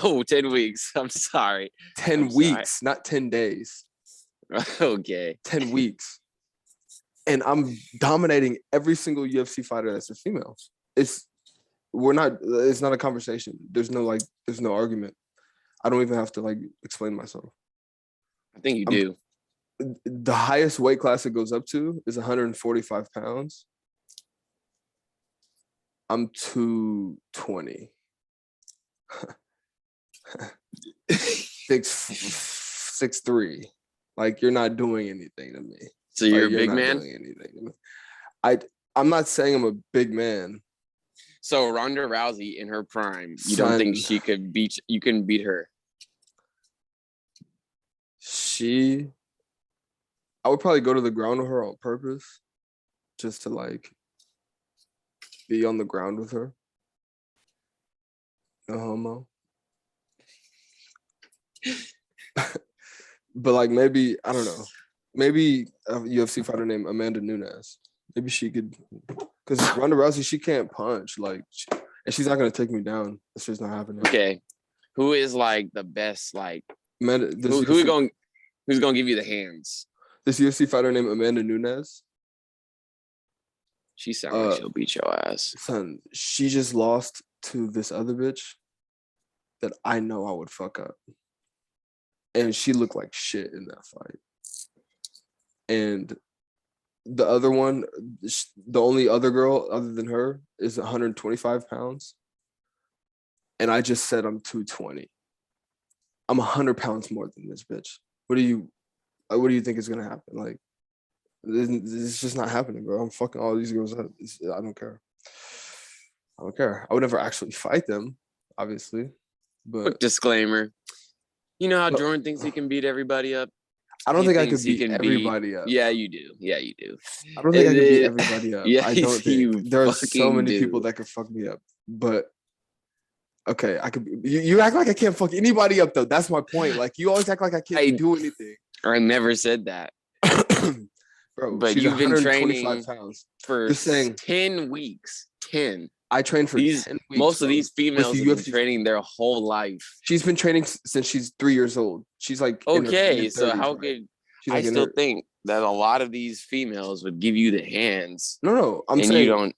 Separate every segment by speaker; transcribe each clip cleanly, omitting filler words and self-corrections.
Speaker 1: Oh, 10 weeks. I'm sorry.
Speaker 2: 10 weeks, not 10 days.
Speaker 1: Okay.
Speaker 2: 10 weeks. And I'm dominating every single UFC fighter that's a female. It's not a conversation. There's no argument. I don't even have to like explain myself.
Speaker 1: I think you do.
Speaker 2: The highest weight class it goes up to is 145 pounds. I'm 220. 6'3". Like, you're not doing anything to me.
Speaker 1: So you're a big man?
Speaker 2: Doing anything to me. I'm not saying I'm a big man.
Speaker 1: So Ronda Rousey in her prime, you don't think you can beat her?
Speaker 2: I would probably go to the ground with her on purpose, just to like be on the ground with her. No homo. But like, maybe, I don't know, maybe a UFC fighter named Amanda Nunes. Maybe she could, because Ronda Rousey, she can't punch, like, and she's not gonna take me down. It's just not happening.
Speaker 1: Okay, who is like the best? Like,
Speaker 2: Amanda,
Speaker 1: who's gonna give you the hands?
Speaker 2: This UFC fighter named Amanda Nunes.
Speaker 1: She sounds like she'll beat your ass.
Speaker 2: Son, she just lost to this other bitch that I know I would fuck up. And she looked like shit in that fight. And the other one, the only other girl other than her is 125 pounds. And I just said I'm 220. I'm 100 pounds more than this bitch. What do you think is gonna happen? Like, it's just not happening, bro. I'm fucking all these girls up. I don't care. I would never actually fight them, obviously. But
Speaker 1: quick disclaimer. You know how Jordan thinks he can beat everybody up?
Speaker 2: I don't think I could beat everybody up.
Speaker 1: Yeah, you do.
Speaker 2: I don't think I can beat everybody up.
Speaker 1: Yeah,
Speaker 2: I don't think. There are so many people that could fuck me up. But okay, I could. You act like I can't fuck anybody up, though. That's my point. Like, you always act like I can't do anything.
Speaker 1: I never said that.
Speaker 2: Bro,
Speaker 1: but you've been training
Speaker 2: pounds.
Speaker 1: for
Speaker 2: Just saying,
Speaker 1: 10 weeks. 10.
Speaker 2: I trained for 10 weeks.
Speaker 1: Most of these females have been training their whole life.
Speaker 2: She's been training since she's 3 years old. She's like,
Speaker 1: okay, so how could I still think that a lot of these females would give you the hands?
Speaker 2: No, I'm saying you don't.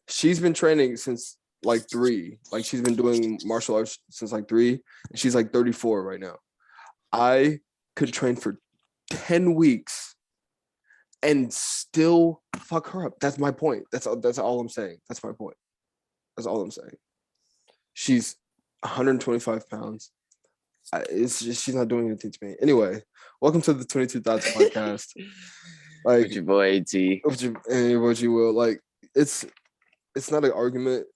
Speaker 2: She's been training since like 3. Like, she's been doing martial arts since like 3, and she's like 34 right now. I could train for 10 weeks and still fuck her up. That's my point. That's all I'm saying. That's my point. That's all I'm saying. She's 125 pounds. It's just, she's not doing anything to me. Anyway, welcome to the 22 Thotz podcast. Like,
Speaker 1: with your boy AT.
Speaker 2: With what you will. Like, it's not an argument.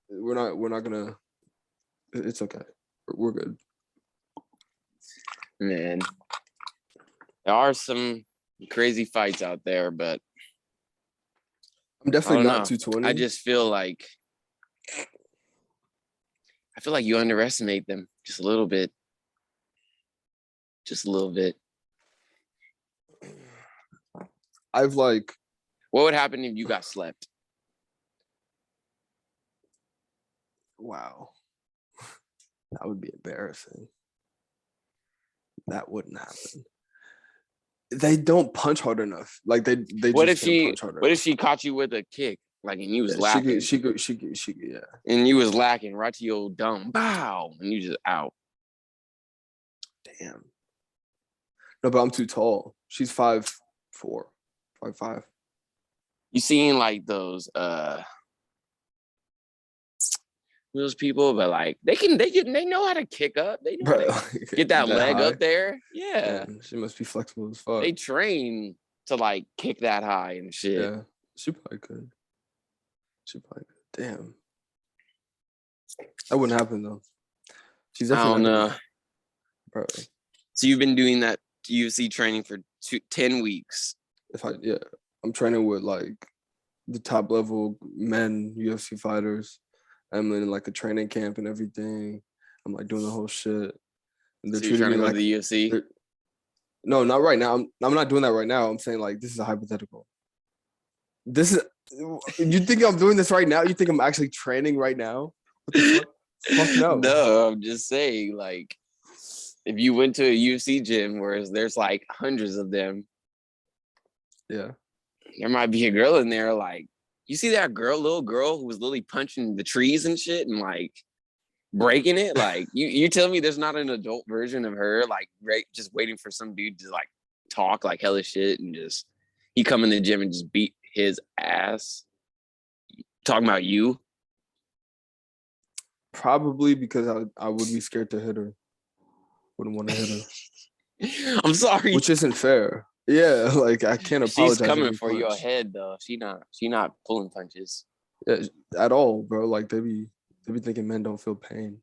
Speaker 2: We're not gonna. It's okay. We're good.
Speaker 1: Man, there are some crazy fights out there, but
Speaker 2: I'm definitely not 220.
Speaker 1: I just feel like you underestimate them just a little bit. Just a little bit. What would happen if you got slept?
Speaker 2: Wow. That would be embarrassing. That wouldn't happen. They don't punch hard enough. Like, they
Speaker 1: what if she caught you with a kick? Like, and you was lacking.
Speaker 2: She could, yeah.
Speaker 1: And you was lacking right to your dome. Bow. And you just out.
Speaker 2: Damn. No, but I'm too tall. She's 5'4", 5'5".
Speaker 1: You seen like those people, but like they know how to kick up. They know how to get that leg high up there. Yeah.
Speaker 2: She must be flexible as fuck.
Speaker 1: They train to like kick that high and shit.
Speaker 2: Yeah, she probably could. Damn. That wouldn't happen though. She's definitely.
Speaker 1: I don't know.
Speaker 2: Bro.
Speaker 1: So you've been doing that UFC training for 10 weeks.
Speaker 2: I'm training with like the top level men UFC fighters. I'm in like a training camp and everything. I'm like doing the whole shit.
Speaker 1: And they're treating me like the UFC.
Speaker 2: No, not right now. I'm not doing that right now. I'm saying like this is a hypothetical. You think I'm doing this right now? You think I'm actually training right now? What the fuck? Fuck no.
Speaker 1: No, I'm just saying, like, if you went to a UFC gym where there's like hundreds of them,
Speaker 2: yeah,
Speaker 1: there might be a girl in there. Like, you see that little girl who was literally punching the trees and shit and like breaking it. Like, you tell me there's not an adult version of her, like, right, just waiting for some dude to like talk like hella shit and just he come in the gym and just beat his ass. Talking about you.
Speaker 2: probably because I would be scared to hit her. Wouldn't want to hit her.
Speaker 1: I'm sorry.
Speaker 2: Which isn't fair. Yeah, like I can't apologize.
Speaker 1: She's coming for your head though. She not pulling punches.
Speaker 2: Yeah, at all, bro. Like they be thinking men don't feel pain.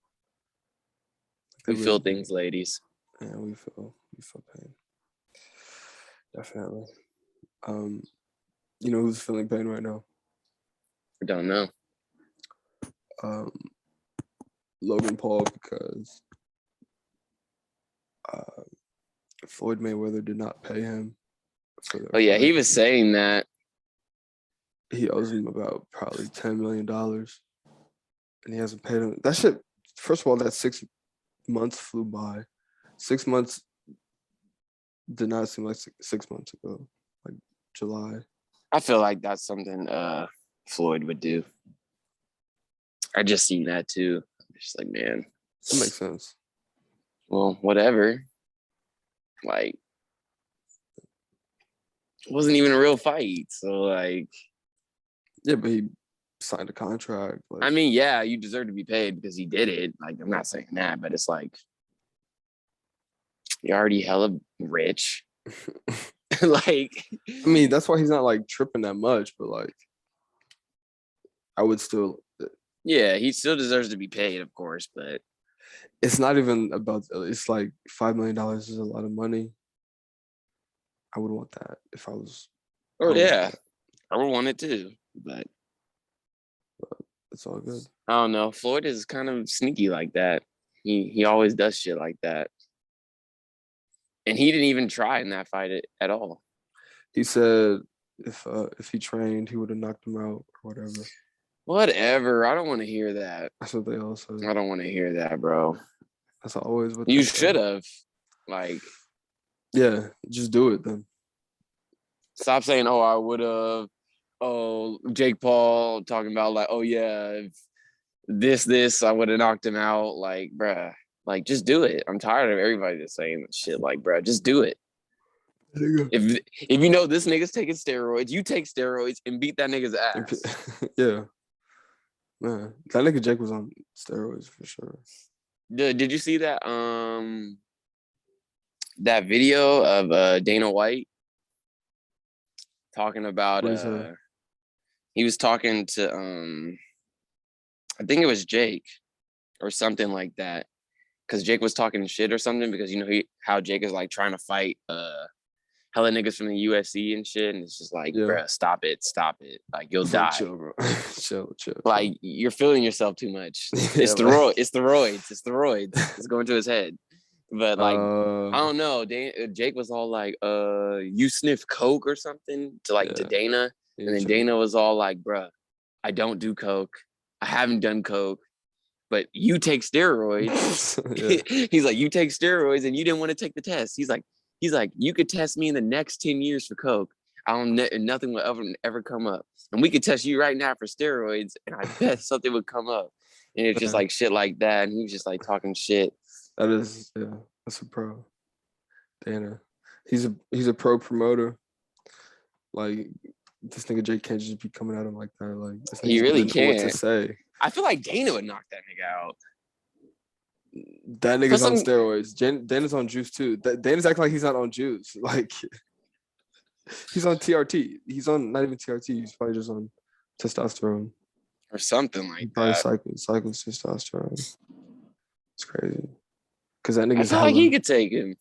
Speaker 1: We feel things, ladies.
Speaker 2: Yeah, we feel pain. Definitely. You know who's feeling pain right now?
Speaker 1: I don't know.
Speaker 2: Logan Paul, because Floyd Mayweather did not pay him.
Speaker 1: Oh yeah, he was saying that
Speaker 2: he owes him about probably $10 million, and he hasn't paid him. That shit. First of all, that 6 months flew by. 6 months did not seem like 6 months ago, like July.
Speaker 1: I feel like that's something Floyd would do. I just seen that too. I'm just like, man,
Speaker 2: that makes sense.
Speaker 1: Well, whatever. Like, it wasn't even a real fight, so like.
Speaker 2: Yeah, but he signed a contract. Like,
Speaker 1: I mean, yeah, you deserve to be paid because he did it. Like, I'm not saying that, but it's like you're already hella rich. Like,
Speaker 2: I mean, that's why he's not like tripping that much, but like, I would still.
Speaker 1: Yeah, he still deserves to be paid, of course, but
Speaker 2: it's not even about. It's like $5 million is a lot of money. I would want that if I was.
Speaker 1: Oh yeah, I would want it too, but
Speaker 2: it's all good.
Speaker 1: I don't know. Floyd is kind of sneaky like that. He always does shit like that. And he didn't even try in that fight at all.
Speaker 2: He said if he trained, he would have knocked him out or whatever.
Speaker 1: Whatever. I don't want to hear that.
Speaker 2: That's what they all said.
Speaker 1: I don't want to hear that, bro.
Speaker 2: That's always what
Speaker 1: you should have. Like,
Speaker 2: yeah, just do it then.
Speaker 1: Stop saying, "Oh, I would have." Oh, Jake Paul talking about like, "Oh yeah, if this, I would have knocked him out." Like, bruh, like just do it. I'm tired of everybody just saying shit. Like, bruh, just do it. If you know this nigga's taking steroids, you take steroids and beat that nigga's ass.
Speaker 2: Yeah, man, that nigga Jake was on steroids for sure.
Speaker 1: Did you see that that video of Dana White talking about he was talking to I think it was Jake or something like that, because Jake was talking shit or something, because you know how Jake is like trying to fight hella niggas from the UFC and shit, and it's just like, bruh, stop it, like you'll die.
Speaker 2: Chill, bro. chill.
Speaker 1: Like you're feeling yourself too much. It's the roids. It's going to his head. But like, I don't know. Jake was all like, you sniff coke or something to Dana, and then Dana was all like, bruh, I don't do coke. I haven't done coke. But you take steroids. He's like, you take steroids and you didn't want to take the test. He's like, you could test me in the next 10 years for coke. Nothing will ever come up. And we could test you right now for steroids, and I bet something would come up. And it's just like shit like that. And he was just like talking shit.
Speaker 2: That's a pro. Dana. He's a pro promoter. Like, this nigga Jake can't just be coming at him like that. Like,
Speaker 1: he really can't.
Speaker 2: What to say?
Speaker 1: I feel like Dana would knock that nigga out.
Speaker 2: That nigga's on steroids. Dana's on juice too. Dana's acting like he's not on juice. Like, he's on TRT. He's on not even TRT. He's probably just on testosterone
Speaker 1: or something like
Speaker 2: probably
Speaker 1: that.
Speaker 2: Cycles testosterone. It's crazy. Because that nigga's
Speaker 1: I feel like he could take him.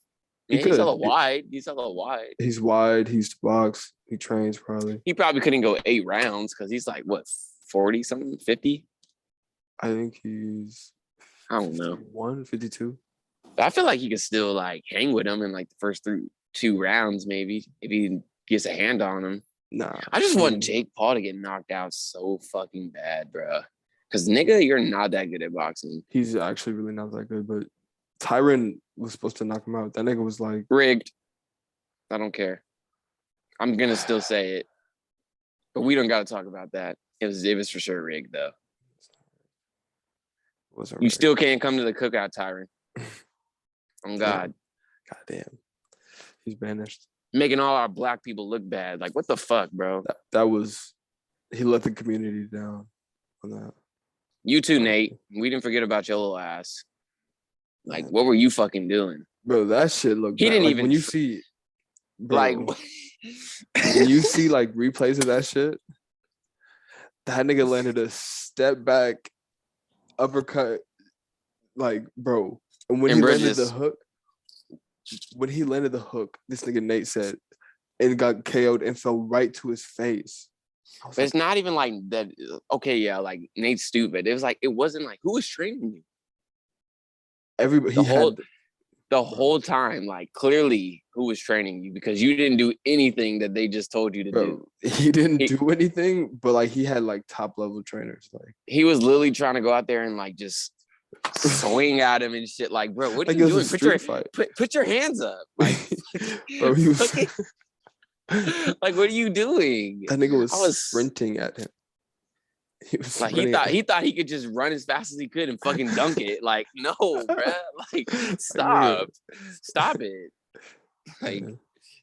Speaker 1: Yeah, he's hella wide. He's
Speaker 2: wide. He used to box. He trains probably.
Speaker 1: He probably couldn't go 8 rounds because he's like, what, 40 something, 50?
Speaker 2: I think he's,
Speaker 1: I don't know,
Speaker 2: 52.
Speaker 1: But I feel like he could still like hang with him in like the first 2 rounds, maybe, if he gets a hand on him.
Speaker 2: Nah.
Speaker 1: I just want Jake Paul to get knocked out so fucking bad, bro. Because nigga, you're not that good at boxing.
Speaker 2: He's actually really not that good, but Tyron was supposed to knock him out. That nigga was like
Speaker 1: rigged. I don't care. I'm gonna still say it, but we don't got to talk about that. It was for sure rigged though. You still can't come to the cookout, Tyron. Oh God.
Speaker 2: God damn. He's banished.
Speaker 1: Making all our black people look bad. Like, what the fuck, bro?
Speaker 2: That was, he let the community down on that.
Speaker 1: You too, Nate. We didn't forget about your little ass. Like, what were you fucking doing?
Speaker 2: Bro, that shit looked
Speaker 1: He
Speaker 2: bad.
Speaker 1: didn't
Speaker 2: like,
Speaker 1: even
Speaker 2: when you see, bro,
Speaker 1: like
Speaker 2: when you see like replays of that shit, that nigga landed a step back uppercut, like, bro. And when he landed the hook, this nigga Nate said, and got KO'd and fell right to his face.
Speaker 1: But it's not even like that. Okay, yeah, like Nate's stupid. It was like, it wasn't like, who was training you?
Speaker 2: Everybody,
Speaker 1: the whole time, like, clearly who was training you, because you didn't do anything that they just told you to do.
Speaker 2: He didn't do anything, but like he had like top level trainers. Like
Speaker 1: he was literally trying to go out there and like just swing at him and shit. Like, bro, what are you doing? Put your hands up. Like,
Speaker 2: bro, he was
Speaker 1: like, what are you doing?
Speaker 2: That nigga was sprinting at him.
Speaker 1: He was like, he thought he could just run as fast as he could and fucking dunk it. Like, no, bro. Like, stop it. Like, that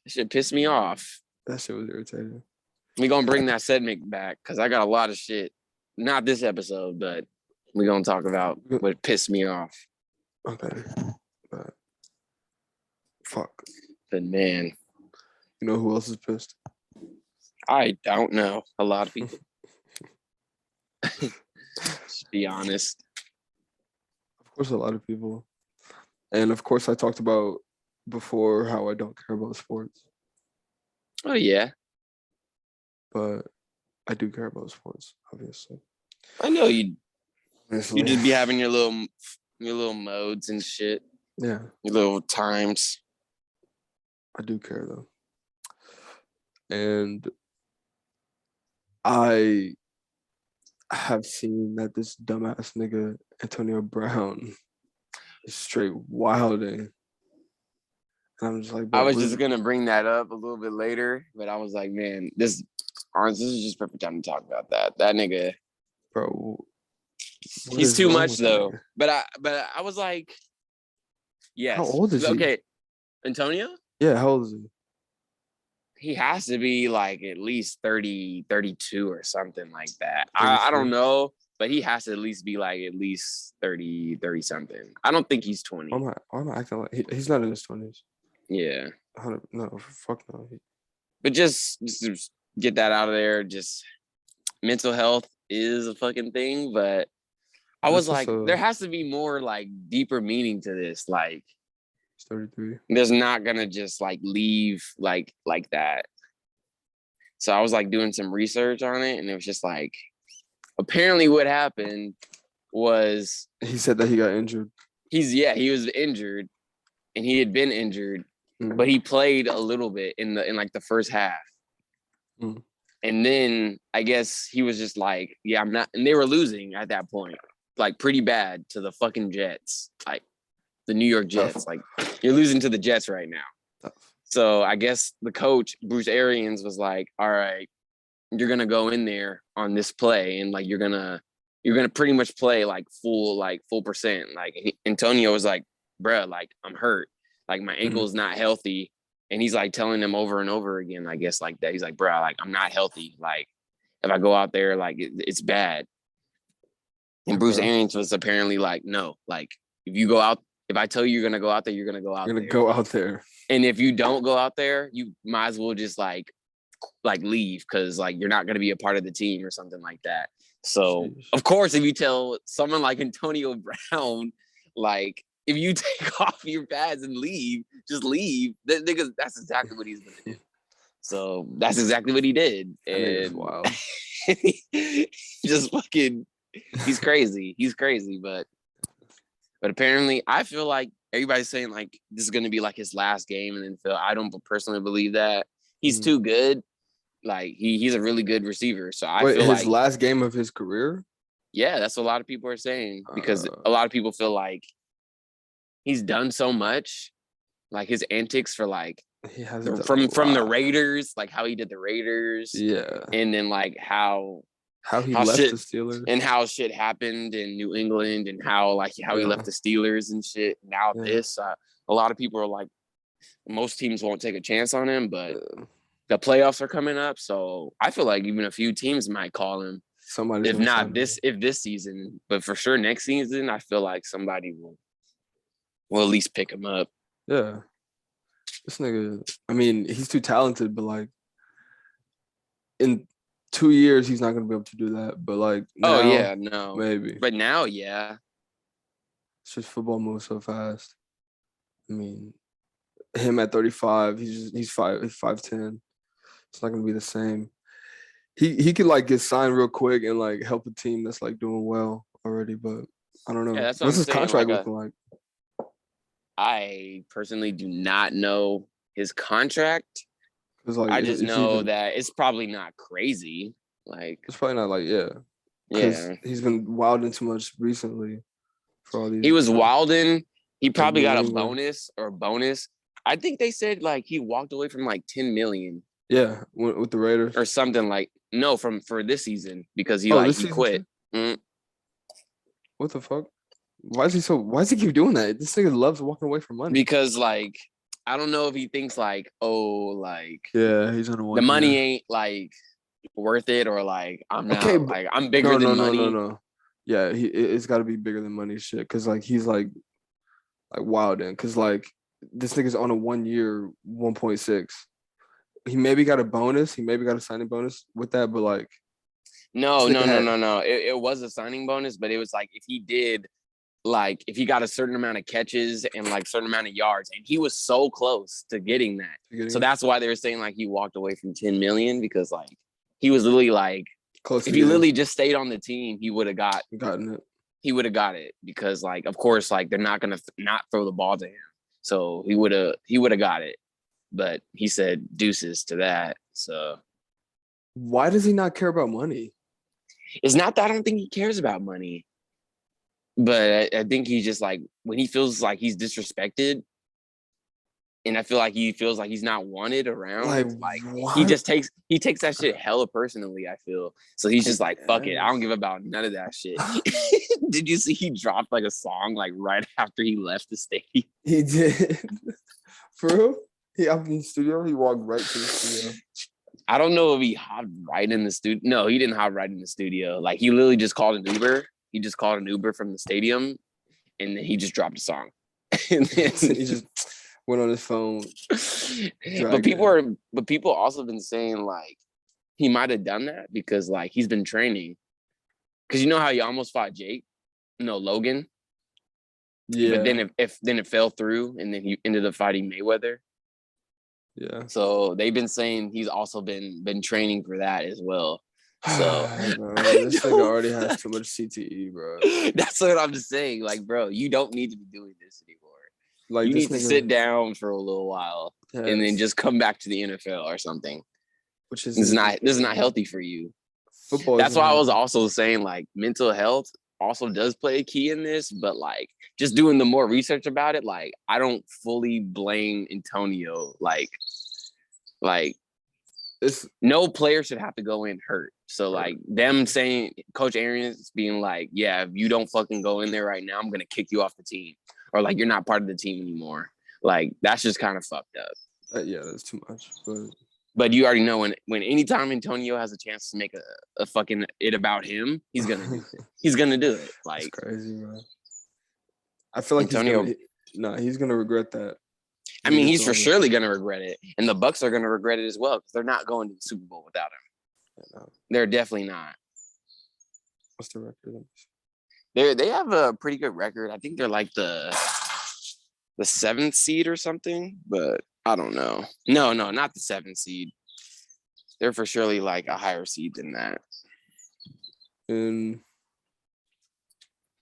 Speaker 1: shit pissed me off.
Speaker 2: That shit was irritating.
Speaker 1: We gonna bring that segment back because I got a lot of shit. Not this episode, but we gonna talk about what pissed me off.
Speaker 2: Okay. But fuck.
Speaker 1: But man,
Speaker 2: you know who else is pissed?
Speaker 1: I don't know. A lot of people. Just be honest.
Speaker 2: Of course, a lot of people. And of course, I talked about before how I don't care about sports.
Speaker 1: Oh, yeah.
Speaker 2: But I do care about sports, obviously.
Speaker 1: I know you. You just be having your little modes and shit.
Speaker 2: Yeah.
Speaker 1: Your little times.
Speaker 2: I do care, though. And I have seen that this dumbass nigga, Antonio Brown, is straight wilding. And I'm just like,
Speaker 1: I was just going to bring that up a little bit later, but I was like, man, this is just perfect time to talk about that. That nigga.
Speaker 2: Bro.
Speaker 1: He's too much, though. But I was like, yes.
Speaker 2: How old is he?
Speaker 1: Okay. Antonio?
Speaker 2: Yeah, how old is he?
Speaker 1: He has to be like at least 30, 32 or something like that. I don't know, but he has to at least be like at least 30 something. I don't think he's 20.
Speaker 2: Why am I acting like he's not in his 20s?
Speaker 1: Yeah.
Speaker 2: No, fuck no.
Speaker 1: But just get that out of there. Just mental health is a fucking thing, but I was like, there has to be more like deeper meaning to this. Like,
Speaker 2: 33.
Speaker 1: There's not gonna just like leave like that. So I was like doing some research on it, and it was just like, apparently what happened was
Speaker 2: he said that he got injured.
Speaker 1: He was injured, and he had been injured, but he played a little bit in like the first half. And then I guess he was just like, yeah, I'm not, and they were losing at that point, like pretty bad to the fucking Jets, like the New York Jets. Like, you're losing to the Jets right now. So I guess the coach, Bruce Arians, was like, all right, you're gonna go in there on this play, and like you're gonna pretty much play like full percent. Like Antonio was like, bruh, like I'm hurt, like my ankle's not healthy. And he's like telling them over and over again, I guess, like that. He's like, bro, like I'm not healthy. Like if I go out there, like it's bad. And Bruce Arians was apparently like, no, like if I tell you you're gonna go out there, you're gonna go out there.
Speaker 2: You're gonna go out there.
Speaker 1: And if you don't go out there, you might as well just like leave, because like you're not gonna be a part of the team or something like that. So of course, if you tell someone like Antonio Brown, like, if you take off your pads and leave, just leave. That's exactly what he's gonna do. So that's exactly what he did. And
Speaker 2: wow.
Speaker 1: Just fucking, he's crazy. He's crazy, but apparently I feel like everybody's saying like this is gonna be like his last game, and then Phil, I don't personally believe that. He's too good. Like he's a really good receiver. So I feel like
Speaker 2: his last game of his career?
Speaker 1: Yeah, that's what a lot of people are saying because a lot of people feel like he's done so much, like his antics for like
Speaker 2: he hasn't
Speaker 1: from the Raiders, like how he did the Raiders, and then like how
Speaker 2: he left the Steelers
Speaker 1: and how shit happened in New England and how he left the Steelers and shit. Now this, a lot of people are like, most teams won't take a chance on him, but the playoffs are coming up, so I feel like even a few teams might call him.
Speaker 2: Somebody's
Speaker 1: if this season, but for sure next season, I feel like somebody will at least pick him up.
Speaker 2: Yeah, this nigga. I mean, he's too talented, but like in 2 years, he's not gonna be able to do that. But like, now, maybe.
Speaker 1: But now, yeah,
Speaker 2: it's just football moves so fast. I mean, him at 35, he's 5'10". It's not gonna be the same. He could like get signed real quick and like help a team that's like doing well already, but I don't know.
Speaker 1: Yeah,
Speaker 2: what's his contract looking like?
Speaker 1: I personally do not know his contract. Like, I just know that it's probably not crazy. Like
Speaker 2: it's probably not like because he's been wilding too much recently. For all these,
Speaker 1: he was wilding. He probably got a bonus. I think they said like he walked away from like 10 million.
Speaker 2: Yeah, with the Raiders
Speaker 1: or something like for this season because he quit. Mm-hmm.
Speaker 2: What the fuck? Why does he keep doing that? This nigga loves walking away from money.
Speaker 1: Because like I don't know if he thinks like
Speaker 2: he's on a
Speaker 1: the money ain't like worth it or like I'm bigger than money.
Speaker 2: No. Yeah, it's got to be bigger than money shit because like he's like wilding because like this nigga's on a 1 year 1.6. He maybe got a bonus. He maybe got a signing bonus with that, but like,
Speaker 1: no. It was a signing bonus, but it was like if he did, like if he got a certain amount of catches and like certain amount of yards, and he was so close to getting that. So that's why they were saying like he walked away from 10 million because like he was literally like, close if he literally just stayed on the team, he would have gotten it. He would have got it because like, of course, like they're not gonna not throw the ball to him, so he would have got it. But he said deuces to that. So
Speaker 2: why does he not care about money?
Speaker 1: It's not that I don't think he cares about money. But I think he just like when he feels like he's disrespected and I feel like he feels like he's not wanted around, like he takes that shit hella personally, I feel. So he's just like, fuck it. I don't give about none of that shit. Did you see he dropped like a song like right after he left the stadium?
Speaker 2: He did. For real? He up in the studio? He walked right to the studio.
Speaker 1: I don't know if he hopped right in the studio. No, he didn't hop right in the studio. Like he literally just called an Uber. He just called an Uber from the stadium and then he just dropped a song. And then
Speaker 2: he just went on his phone.
Speaker 1: But people also been saying like he might have done that because like he's been training. Because you know how he almost fought Logan? Yeah. But then it fell through and then he ended up fighting Mayweather.
Speaker 2: Yeah.
Speaker 1: So they've been saying he's also been training for that as well. So
Speaker 2: this nigga already has too much CTE, bro.
Speaker 1: That's what I'm just saying. Like, bro, you don't need to be doing this anymore. Like, you need to sit down for a little while and then just come back to the NFL or something. Which is this is not healthy for you. Football. That's why I was also saying like mental health also does play a key in this, but like just doing the more research about it, like I don't fully blame Antonio. Like no player should have to go in hurt. So like them saying Coach Arians being like, yeah, if you don't fucking go in there right now, I'm gonna kick you off the team, or like you're not part of the team anymore. Like that's just kind of fucked up.
Speaker 2: Yeah, that's too much.
Speaker 1: But you already know when anytime Antonio has a chance to make a fucking it about him, he's gonna do it. He's gonna do it. Like
Speaker 2: that's crazy, bro. I feel like Antonio. He's gonna regret that.
Speaker 1: I mean, he's for surely gonna regret it, and the Bucks are gonna regret it as well because they're not going to the Super Bowl without him. They're definitely not.
Speaker 2: What's the record?
Speaker 1: They have a pretty good record. I think they're like the 7th seed or something, but I don't know. No, not the 7th seed. They're for surely like a higher seed than that.
Speaker 2: And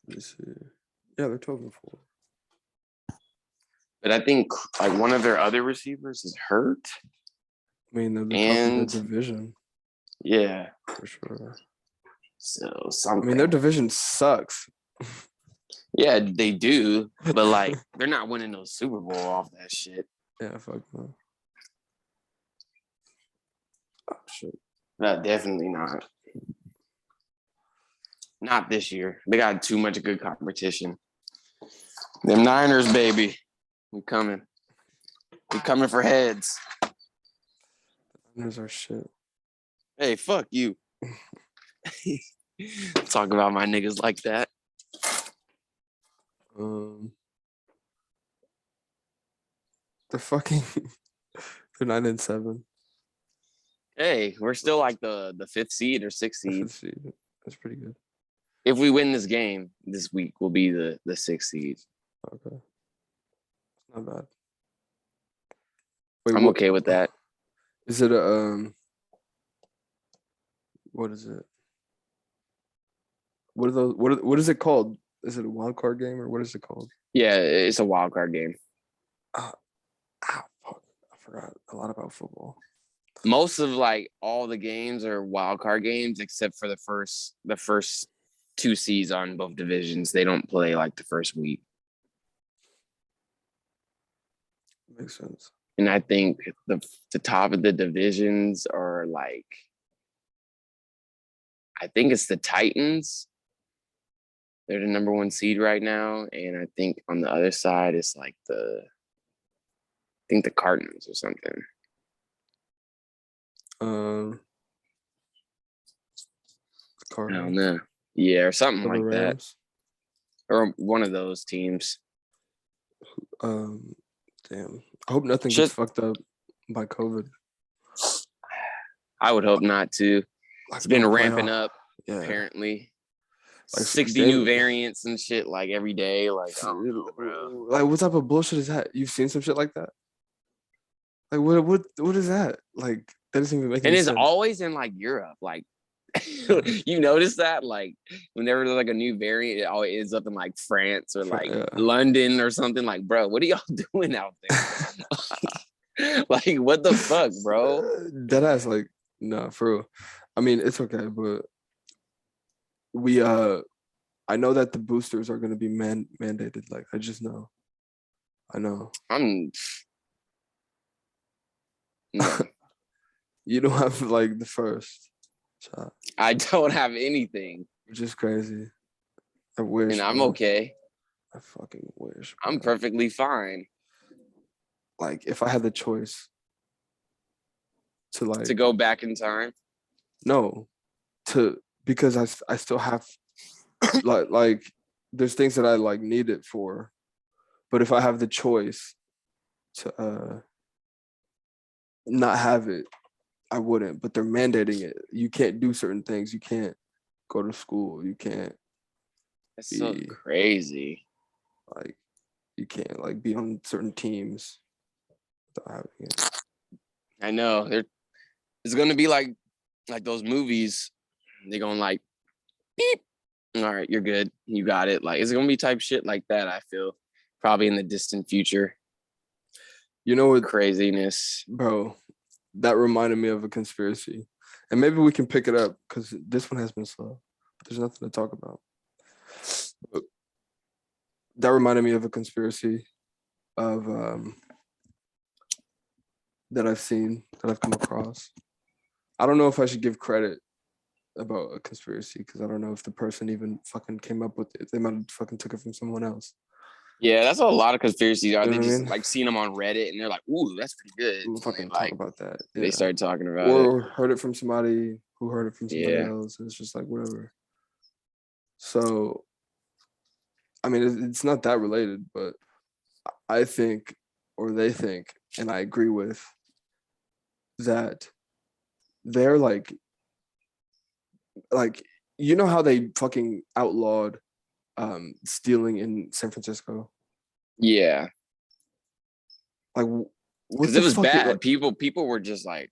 Speaker 2: let me see. Yeah, they're 12-4.
Speaker 1: But I think like one of their other receivers is hurt.
Speaker 2: I mean, they're top of the division.
Speaker 1: Yeah,
Speaker 2: for sure.
Speaker 1: So
Speaker 2: I
Speaker 1: something.
Speaker 2: mean, their division sucks.
Speaker 1: Yeah, they do, but like they're not winning no Super Bowl off that shit.
Speaker 2: Yeah, fuck no.
Speaker 1: Oh shit. No, definitely not. Not this year. They got too much good competition. Them Niners, baby. We coming. We coming for heads.
Speaker 2: Niners are shit.
Speaker 1: Hey, fuck you. Talk about my niggas like that.
Speaker 2: They're fucking. They're 9-7.
Speaker 1: Hey, we're still like the 5th seed or 6th seed.
Speaker 2: That's pretty good.
Speaker 1: If we win this game this week, we'll be the 6th seed.
Speaker 2: Okay, not bad.
Speaker 1: Wait, I'm okay with that.
Speaker 2: Is it a What is it? What are those? What is it called? Is it a wild card game or what is it called?
Speaker 1: Yeah, it's a wild card game.
Speaker 2: Fuck. I forgot a lot about football.
Speaker 1: Most of like all the games are wild card games except for the first 2 seeds on both divisions. They don't play like the first week.
Speaker 2: Makes sense.
Speaker 1: And I think the top of the divisions are like, I think it's the Titans. They're the number 1 seed right now. And I think on the other side, it's like the Cardinals or something. Cardinals. I don't know. Yeah, or something like Rams. That. Or one of those teams.
Speaker 2: Damn. I hope nothing gets fucked up by COVID.
Speaker 1: I would hope not too. It's been ramping up, apparently. Like 60 new variants and shit like every day. Like,
Speaker 2: like what type of bullshit is that? You've seen some shit like that? Like what is that? Like that doesn't even make any sense.
Speaker 1: And it's always in like Europe. Like you notice that? Like whenever there's like a new variant, it always ends up in like France or like London or something. Like, bro, what are y'all doing out there? Like, what the fuck, bro?
Speaker 2: Deadass, like, no, for real. I mean, it's okay, but we I know that the boosters are gonna be mandated. Like, I just know. I know.
Speaker 1: No.
Speaker 2: You don't have like the first shot.
Speaker 1: I don't have anything.
Speaker 2: Which is crazy. I wish.
Speaker 1: And I'm okay.
Speaker 2: I fucking wish.
Speaker 1: Bro. I'm perfectly fine.
Speaker 2: Like, if I had the choice to
Speaker 1: go back in time.
Speaker 2: No, because I still have like there's things that I like need it for, but if I have the choice to not have it, I wouldn't. But they're mandating it. You can't do certain things. You can't go to school. You can't.
Speaker 1: That's so crazy.
Speaker 2: Like you can't like be on certain teams without having it.
Speaker 1: I know. It's gonna be like those movies. They're gonna like beep. All right, you're good. You got it. Like it's gonna be type shit like that. I feel probably in the distant future.
Speaker 2: You know what?
Speaker 1: Craziness,
Speaker 2: bro. That reminded me of a conspiracy, and maybe we can pick it up because this one has been slow. There's nothing to talk about. But that reminded me of a conspiracy of that I've seen, that I've come across. I don't know if I should give credit about a conspiracy because I don't know if the person even fucking came up with it. They might have fucking took it from someone else.
Speaker 1: Yeah, that's what a lot of conspiracies are. You know they just like seen them on Reddit and they're like, "Ooh, that's pretty good."
Speaker 2: We'll fucking talk about that.
Speaker 1: Yeah. They started talking about
Speaker 2: or heard it from somebody who heard it from somebody else. And it's just like whatever. So, I mean, it's not that related, but I think, or they think, and I agree with that. They're like you know how they fucking outlawed stealing in San Francisco?
Speaker 1: Yeah.
Speaker 2: Like,
Speaker 1: because it was bad. Like, people were just like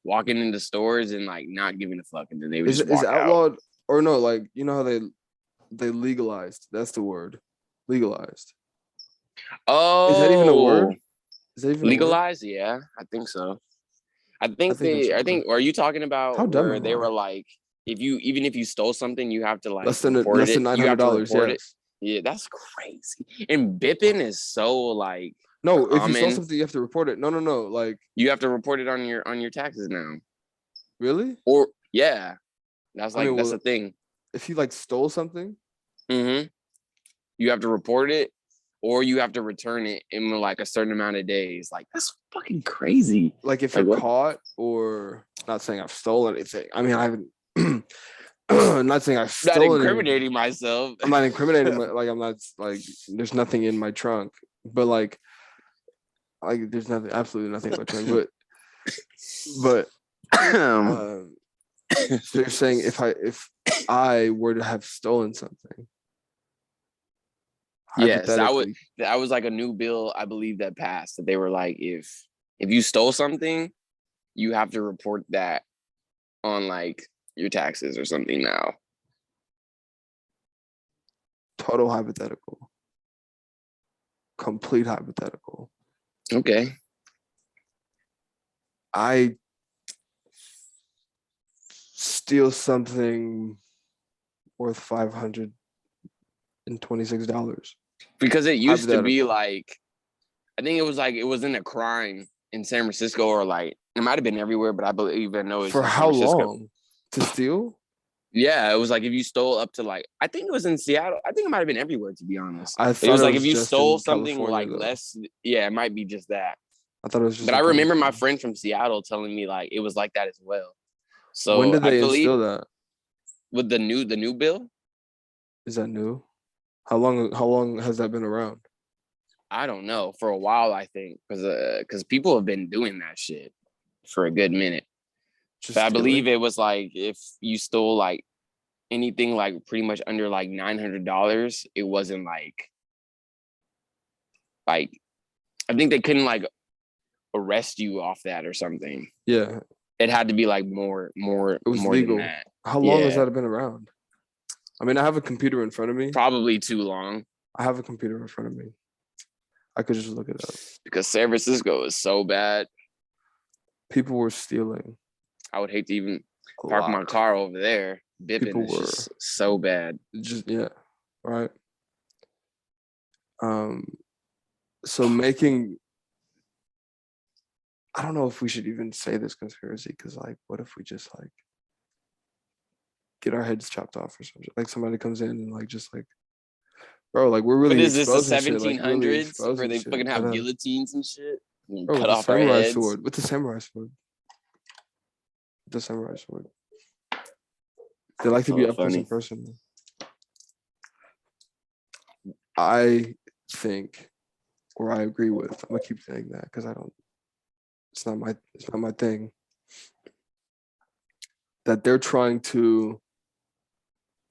Speaker 1: walking into stores and like not giving a fuck, and then they would just walk
Speaker 2: outlawed
Speaker 1: out.
Speaker 2: Or no? Like, you know how they legalized? That's the word, legalized.
Speaker 1: Oh,
Speaker 2: is that even a word? Is that even
Speaker 1: legalized? Yeah, I think so. I think. Are you talking about where they were like even if you stole something, you have to like
Speaker 2: less than
Speaker 1: $900.
Speaker 2: $900. Yes.
Speaker 1: Yeah, that's crazy. And bipping is so like
Speaker 2: No, if you stole
Speaker 1: common.
Speaker 2: something, you have to report it. No. Like
Speaker 1: You have to report it on your taxes now.
Speaker 2: really?
Speaker 1: Or yeah, that's like that's the thing.
Speaker 2: If you like stole something,
Speaker 1: you have to report it, or you have to return it in like a certain amount of days. Like that's fucking crazy.
Speaker 2: Like if you're caught, or not saying I've stolen anything. I mean, I haven't. Not saying I've stolen.
Speaker 1: Not incriminating myself.
Speaker 2: I'm not incriminating. Like I'm not like. There's nothing in my trunk, but like there's nothing, absolutely nothing in my trunk. But so you're saying if I were to have stolen something.
Speaker 1: Yes, that was like a new bill, I believe, that passed. That they were like, if you stole something, you have to report that on like your taxes or something now.
Speaker 2: Total hypothetical. Complete hypothetical.
Speaker 1: Okay.
Speaker 2: I steal something worth $526.
Speaker 1: Because it used to be like, I think it was in a crime in San Francisco, or like it might have been everywhere, but I know it's
Speaker 2: for how long to steal.
Speaker 1: Yeah, it was like if you stole up to like, I think it was in Seattle. I think it might have been everywhere, to be honest.
Speaker 2: I thought
Speaker 1: it was like if you stole something like less, yeah, it might be just that.
Speaker 2: I thought it was just.
Speaker 1: But I remember my friend from Seattle telling me like it was like that as well. So
Speaker 2: when did they instill that?
Speaker 1: With the new bill?
Speaker 2: Is that new? How long has that been around?
Speaker 1: I don't know. For a while, I think, because people have been doing that shit for a good minute. But I believe it was like if you stole like anything like pretty much under like $900, it wasn't like I think they couldn't like arrest you off that or something.
Speaker 2: Yeah,
Speaker 1: it had to be like more. It was more legal. Than that.
Speaker 2: How long has that been around? I mean, I have a computer in front of me.
Speaker 1: Probably too long.
Speaker 2: I have a computer in front of me. I could just look it up.
Speaker 1: Because San Francisco is so bad.
Speaker 2: People were stealing.
Speaker 1: I would hate to even park my car over there. Bipping is just so bad.
Speaker 2: Right. So making, I don't know if we should even say this conspiracy, because like, what if we just like get our heads chopped off or something? Like somebody comes in and like just like, bro, like we're really.
Speaker 1: What is this, the 1700s, like, where they fucking have guillotines and shit? And cut off our heads.
Speaker 2: Sword. With the samurai sword. The samurai sword. They like to be up close and personal. I think, or I agree with. I'm gonna keep saying that because I don't. It's not my thing. That they're trying to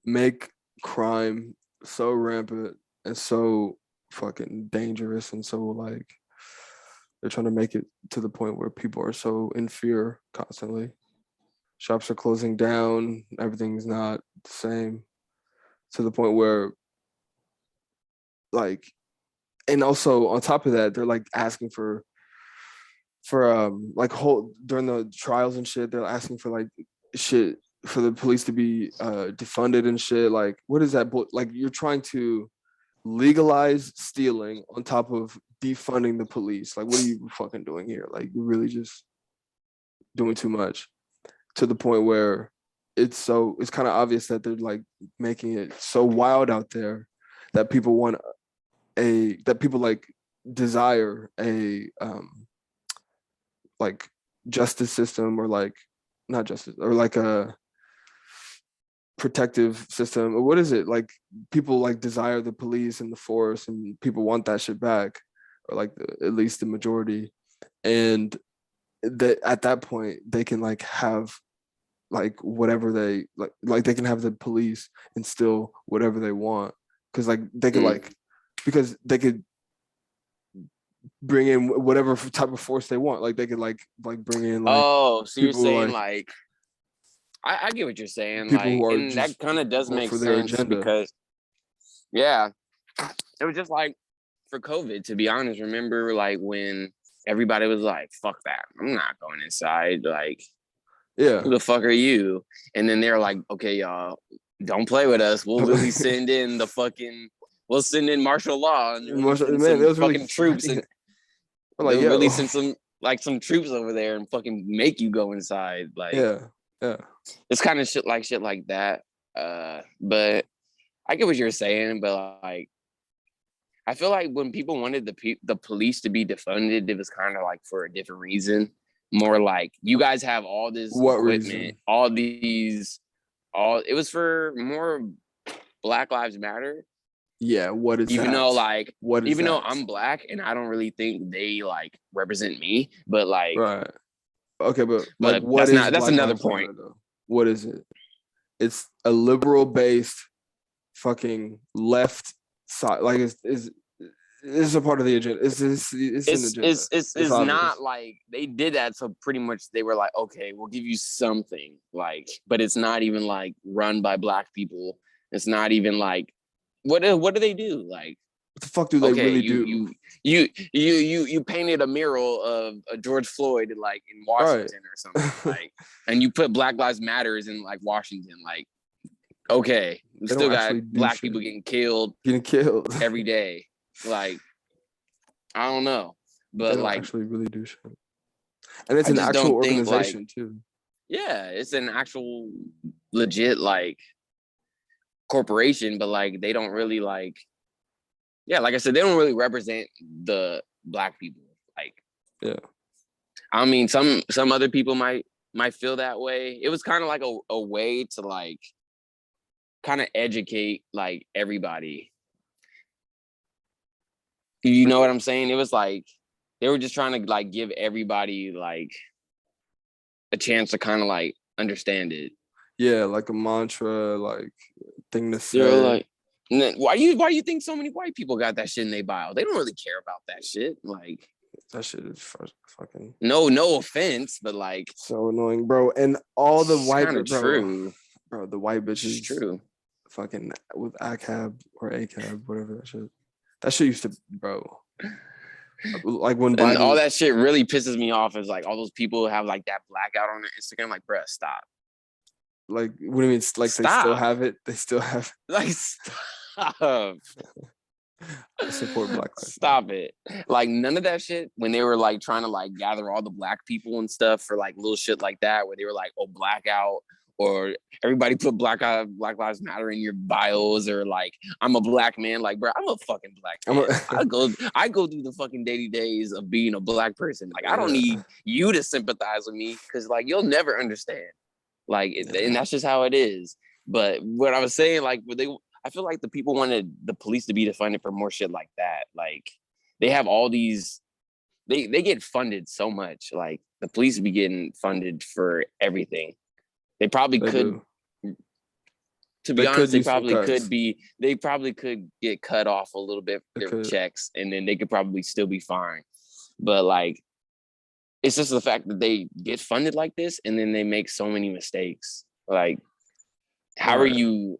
Speaker 2: make crime so rampant and so fucking dangerous, and so like they're trying to make it to the point where people are so in fear constantly. Shops are closing down. Everything's not the same, to the point where like, and also on top of that, they're like asking for like during the trials and shit, they're asking for like shit for the police to be defunded and shit. Like, what is that? Like, you're trying to legalize stealing on top of defunding the police. Like, what are you fucking doing here? Like, you're really just doing too much, to the point where it's kind of obvious that they're like making it so wild out there that people like desire a like justice system, or like not justice, or like a protective system, or what is it, like people like desire the police and the force, and people want that shit back, or like at least the majority, and that at that point they can like have like whatever they like they can have the police instill whatever they want, because like they could like, because they could bring in whatever type of force they want. Like they could like bring in like,
Speaker 1: oh, so you're saying like I get what you're saying, like, and that kind of does make sense, because yeah, it was just like for COVID, to be honest. Remember like when everybody was like, fuck that, I'm not going inside, like
Speaker 2: Yeah.
Speaker 1: Who the fuck are you? And then they're like, okay, y'all, don't play with us. We'll really send in we'll send in martial law and really send
Speaker 2: Man,
Speaker 1: some
Speaker 2: it was really
Speaker 1: fucking troops and
Speaker 2: we're like,
Speaker 1: they'll
Speaker 2: yo.
Speaker 1: really send some troops over there and fucking make you go inside. Like,
Speaker 2: yeah.
Speaker 1: It's kind of shit like that. But I get what you're saying, but like, I feel like when people wanted the police to be defunded, it was kind of like for a different reason. More like, you guys have all this
Speaker 2: What
Speaker 1: equipment,
Speaker 2: reason?
Speaker 1: it was for more Black Lives Matter.
Speaker 2: Yeah, what is
Speaker 1: even
Speaker 2: that?
Speaker 1: though like
Speaker 2: what is
Speaker 1: even
Speaker 2: that?
Speaker 1: though I'm Black and I don't really think they like represent me, but like,
Speaker 2: right. Okay, but like, what
Speaker 1: that's another point.
Speaker 2: Though? What is it? It's a liberal based fucking left side. Like, it's a part of the agenda. It's an agenda.
Speaker 1: It's not like they did that, so pretty much they were like, okay, we'll give you something, like, but it's not even like run by Black people. It's not even like, what do they do? Like,
Speaker 2: what the fuck do they really do?
Speaker 1: You painted a mural of George Floyd like in Washington or something, like, and you put Black Lives Matters in like Washington, like, okay, we still got Black people getting killed every day. Like, I don't know, but
Speaker 2: they don't
Speaker 1: like
Speaker 2: actually really do shit, and it's an actual organization too.
Speaker 1: Yeah, it's an actual legit like corporation, but like they don't really like. Yeah, like I said, they don't really represent the Black people. Like,
Speaker 2: yeah,
Speaker 1: I mean, some other people might feel that way. It was kind of like a way to like kind of educate like everybody. You know what I'm saying? It was like they were just trying to like give everybody like a chance to kind of like understand it.
Speaker 2: Yeah, like a mantra, like thing to say.
Speaker 1: They're like, why do you think so many white people got that shit in their bio? They don't really care about that shit. Like,
Speaker 2: that shit is fucking
Speaker 1: no offense, but like,
Speaker 2: so annoying, bro. And all the white
Speaker 1: true,
Speaker 2: bro, the white bitches,
Speaker 1: true,
Speaker 2: fucking with ACAB or ACAB, whatever that shit used to, bro. Like when Biden,
Speaker 1: and all that shit really pisses me off is like all those people who have like that blackout on their Instagram. Like, bruh, stop.
Speaker 2: Like, what do you mean? Like, stop. They still have it. They still have it.
Speaker 1: Like, stop.
Speaker 2: I support Black Lives.
Speaker 1: Stop it. Like, none of that shit when they were like trying to like gather all the Black people and stuff for like little shit like that, where they were like, oh, blackout, or everybody put Black Lives Matter in your bios, or like, I'm a Black man. Like, bro, I'm a fucking Black man. I go through the fucking daily days of being a Black person. Like, I don't need you to sympathize with me, because like you'll never understand. Like, and that's just how it is. But what I was saying, like, I feel like the people wanted the police to be defunded for more shit like that. Like, they have all these, they get funded so much. Like, the police be getting funded for everything. They probably could. To be honest, they probably could get cut off a little bit for their checks, and then they could probably still be fine. But like, it's just the fact that they get funded like this, and then they make so many mistakes. Like, how do you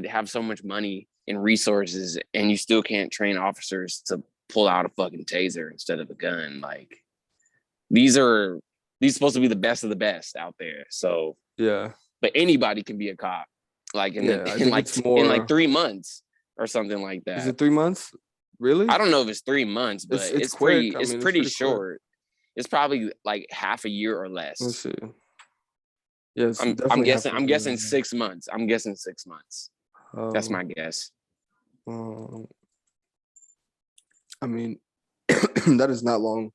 Speaker 1: have so much money and resources, and you still can't train officers to pull out a fucking taser instead of a gun? Like, these are supposed to be the best of the best out there. So
Speaker 2: yeah,
Speaker 1: but anybody can be a cop. Like in 3 months or something like that.
Speaker 2: Is it 3 months? Really?
Speaker 1: I don't know if it's 3 months, but it's quick. It's pretty short.
Speaker 2: Quick.
Speaker 1: It's probably like half a year or less.
Speaker 2: Let's see. Yes,
Speaker 1: I'm guessing 6 months. I'm guessing 6 months. That's my guess.
Speaker 2: I mean, that is not long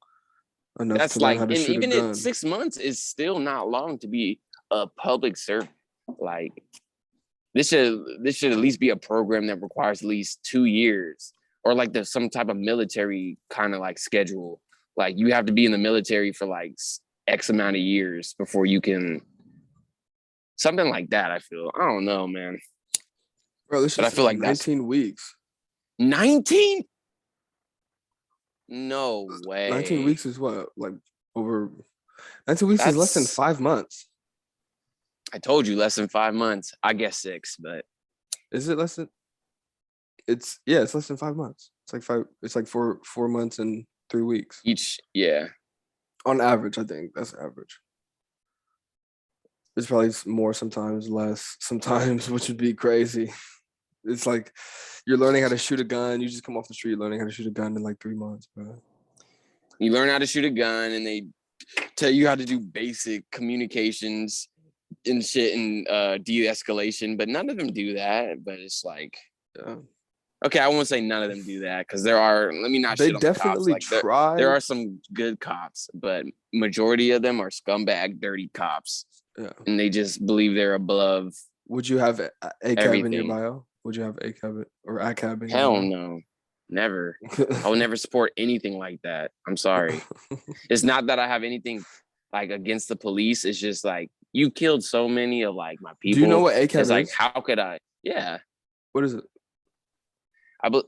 Speaker 2: enough. That's to learn how to shoot a gun.
Speaker 1: 6 months is still not long to be a public servant. Like, this should at least be a program that requires at least 2 years, or like there's some type of military kind of like schedule. Like, you have to be in the military for like X amount of years before you can, something like that. I don't know, man.
Speaker 2: Bro, this is like 19 weeks.
Speaker 1: 19? No way.
Speaker 2: 19 weeks is what? Like over 19 weeks is less than 5 months.
Speaker 1: I told you less than 5 months. I guess 6, but
Speaker 2: is it less than? It's less than 5 months. It's like 5. It's like 4 months and 3 weeks
Speaker 1: each. Yeah,
Speaker 2: on average. I think that's average. It's probably more, sometimes less, sometimes, which would be crazy. It's like you're learning how to shoot a gun. You just come off the street learning how to shoot a gun in like 3 months, bro.
Speaker 1: You learn how to shoot a gun, and they tell you how to do basic communications and shit and de-escalation, but none of them do that. But it's like, okay, I won't say none of them do that, because there are. Let me not
Speaker 2: They
Speaker 1: shit on the cops.
Speaker 2: definitely
Speaker 1: Like
Speaker 2: try.
Speaker 1: there are some good cops, but majority of them are scumbag, dirty cops, and they just believe they're above.
Speaker 2: Would you have ACAB in your
Speaker 1: everything.
Speaker 2: bio? Would you have ACAB or ACAB in your
Speaker 1: Hell
Speaker 2: bio?
Speaker 1: no, never. I would never support anything like that. I'm sorry. It's not that I have anything like against the police. It's just like, you killed so many of like my people.
Speaker 2: Do you know what ACAB
Speaker 1: it's
Speaker 2: is?
Speaker 1: Like, how could I? Yeah.
Speaker 2: What is it?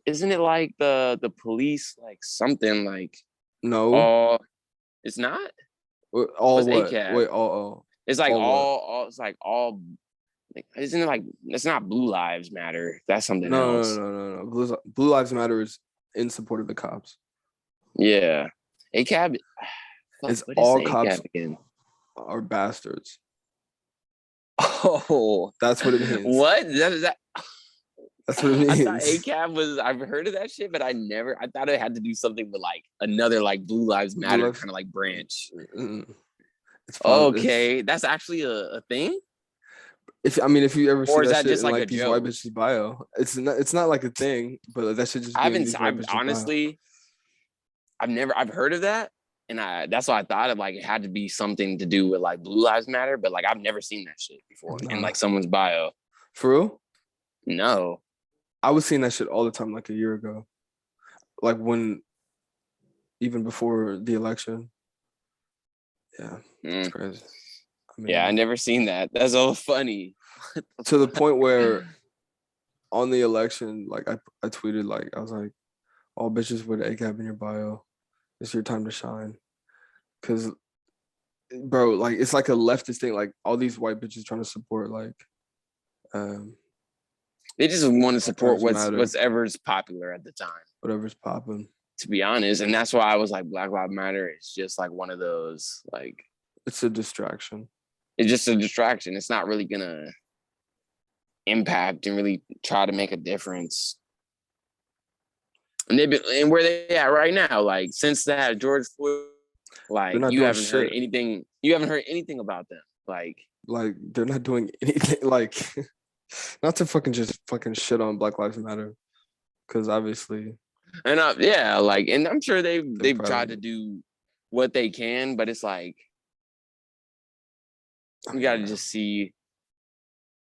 Speaker 1: Isn't it like the police, like something like?
Speaker 2: No.
Speaker 1: It's not.
Speaker 2: All
Speaker 1: What's
Speaker 2: what?
Speaker 1: ACAB?
Speaker 2: Wait, all.
Speaker 1: It's like
Speaker 2: all.
Speaker 1: it's like all. Like, isn't it like, it's not Blue Lives Matter? That's something else.
Speaker 2: No. Blue Lives Matter is in support of the cops.
Speaker 1: Yeah. ACAB.
Speaker 2: It's all cops again? Are bastards.
Speaker 1: Oh,
Speaker 2: that's what it means.
Speaker 1: What?
Speaker 2: That's what it means.
Speaker 1: I thought ACAB was. I've heard of that shit, but I thought it had to do something with like another like Blue Lives Matter kind of like branch. Okay, that's actually a thing.
Speaker 2: If you ever see that shit
Speaker 1: just
Speaker 2: in
Speaker 1: like
Speaker 2: these white bitches bio, it's not like a thing, but that should just.
Speaker 1: I've honestly, I've heard of that, and that's why I thought like it had to be something to do with like Blue Lives Matter, but like I've never seen that shit before in like someone's bio.
Speaker 2: For real?
Speaker 1: No.
Speaker 2: I was seeing that shit all the time like a year ago, like even before the election. Yeah, it's crazy.
Speaker 1: I never seen that. That's so funny.
Speaker 2: To the point where on the election, like I tweeted, like I was like, all bitches with ACAB in your bio, it's your time to shine. Cause bro, like it's like a leftist thing, like all these white bitches trying to support like
Speaker 1: they just want to support whatever's popular at the time.
Speaker 2: Whatever's popping.
Speaker 1: To be honest. And that's why I was like, Black Lives Matter is just like one of those, like,
Speaker 2: it's a distraction.
Speaker 1: It's just a distraction. It's not really gonna impact and really try to make a difference. And where they at right now, like since that George Floyd, like you haven't heard anything. You haven't heard anything about them. Like
Speaker 2: they're not doing anything. Like, not to fucking shit on Black Lives Matter, because obviously.
Speaker 1: And and I'm sure they've tried to do what they can, but it's like, we got to just see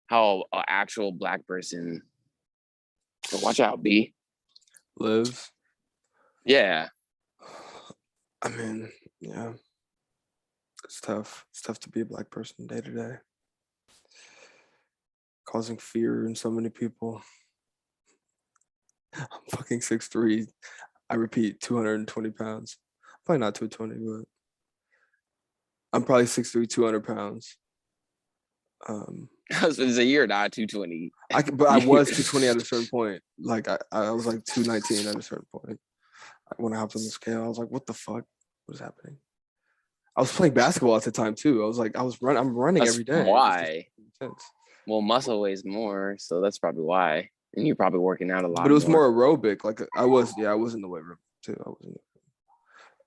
Speaker 1: how an actual Black person. So watch out, B.
Speaker 2: Lives.
Speaker 1: Yeah.
Speaker 2: I mean, yeah. It's tough. It's tough to be a Black person day to day. Causing fear in so many people. I'm fucking 6'3". I repeat, 220 pounds. Probably not 220, but I'm probably 6'3", 200 pounds.
Speaker 1: It's a year, not 220.
Speaker 2: But I was 220 at a certain point. Like I was like 219 at a certain point. When I hopped on the scale, I was like, "What the fuck? What is happening?" I was playing basketball at the time too. I was like, I'm running every day.
Speaker 1: Why? Well, muscle weighs more, so that's probably why. And you're probably working out a lot.
Speaker 2: But it was more aerobic. Like I was in the weight room too. I was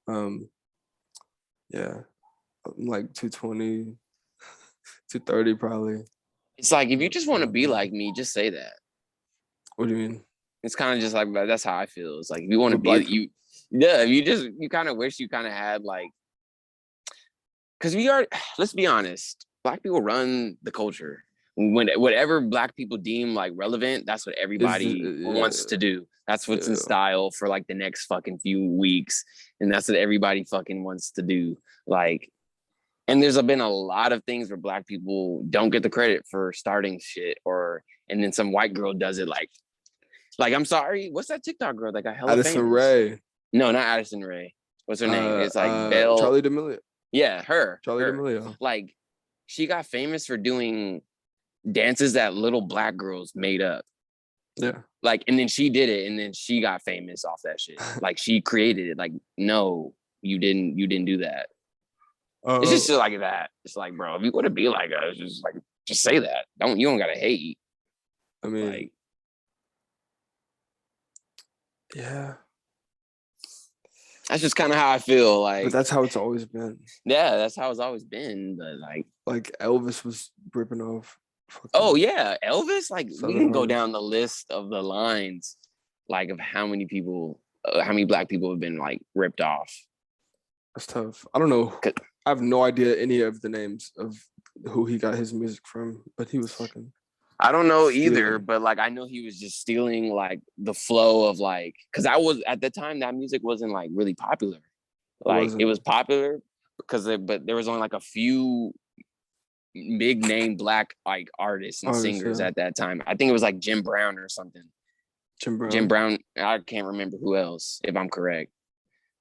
Speaker 2: in. Yeah, I'm like 220, 230 probably.
Speaker 1: It's like, if you just want to be like me, just say that.
Speaker 2: What do you mean?
Speaker 1: It's kind of just like, that's how I feel. It's like, if you want to be you kind of wish you kind of had like, because let's be honest, Black people run the culture. Whatever Black people deem like relevant, that's what everybody wants to do. That's what's in style for like the next fucking few weeks. And that's what everybody fucking wants to do. Like, and there's been a lot of things where Black people don't get the credit for starting shit, and then some white girl does it. Like I'm sorry, what's that TikTok girl that got hella famous?
Speaker 2: Addison Rae.
Speaker 1: No, not Addison Rae. What's her name? It's like Belle.
Speaker 2: Charli D'Amelio.
Speaker 1: Yeah, her.
Speaker 2: Charli D'Amelio.
Speaker 1: Like, she got famous for doing dances that little Black girls made up.
Speaker 2: Yeah.
Speaker 1: Like, and then she did it, and then she got famous off that shit. Like, she created it. Like, no, you didn't do that. It's just shit like that. It's like, bro, if you want to be like us, just say that. You don't gotta hate.
Speaker 2: I mean, yeah.
Speaker 1: That's just kind of how I feel.
Speaker 2: But that's how it's always been.
Speaker 1: Yeah, that's how it's always been. But
Speaker 2: like Elvis was ripping off.
Speaker 1: Oh yeah, Elvis. Like we can go down the list of the lines, like of how many black people have been like ripped off.
Speaker 2: That's tough. I don't know. I have no idea any of the names of who he got his music from, but he was fucking.
Speaker 1: I don't know either, but like I know he was just stealing like the flow of like, because I was at the time that music wasn't like really popular. Like it was popular but there was only like a few big name black like artists and singers at that time. I think it was like Jim Brown or something. Jim Brown. I can't remember who else, if I'm correct,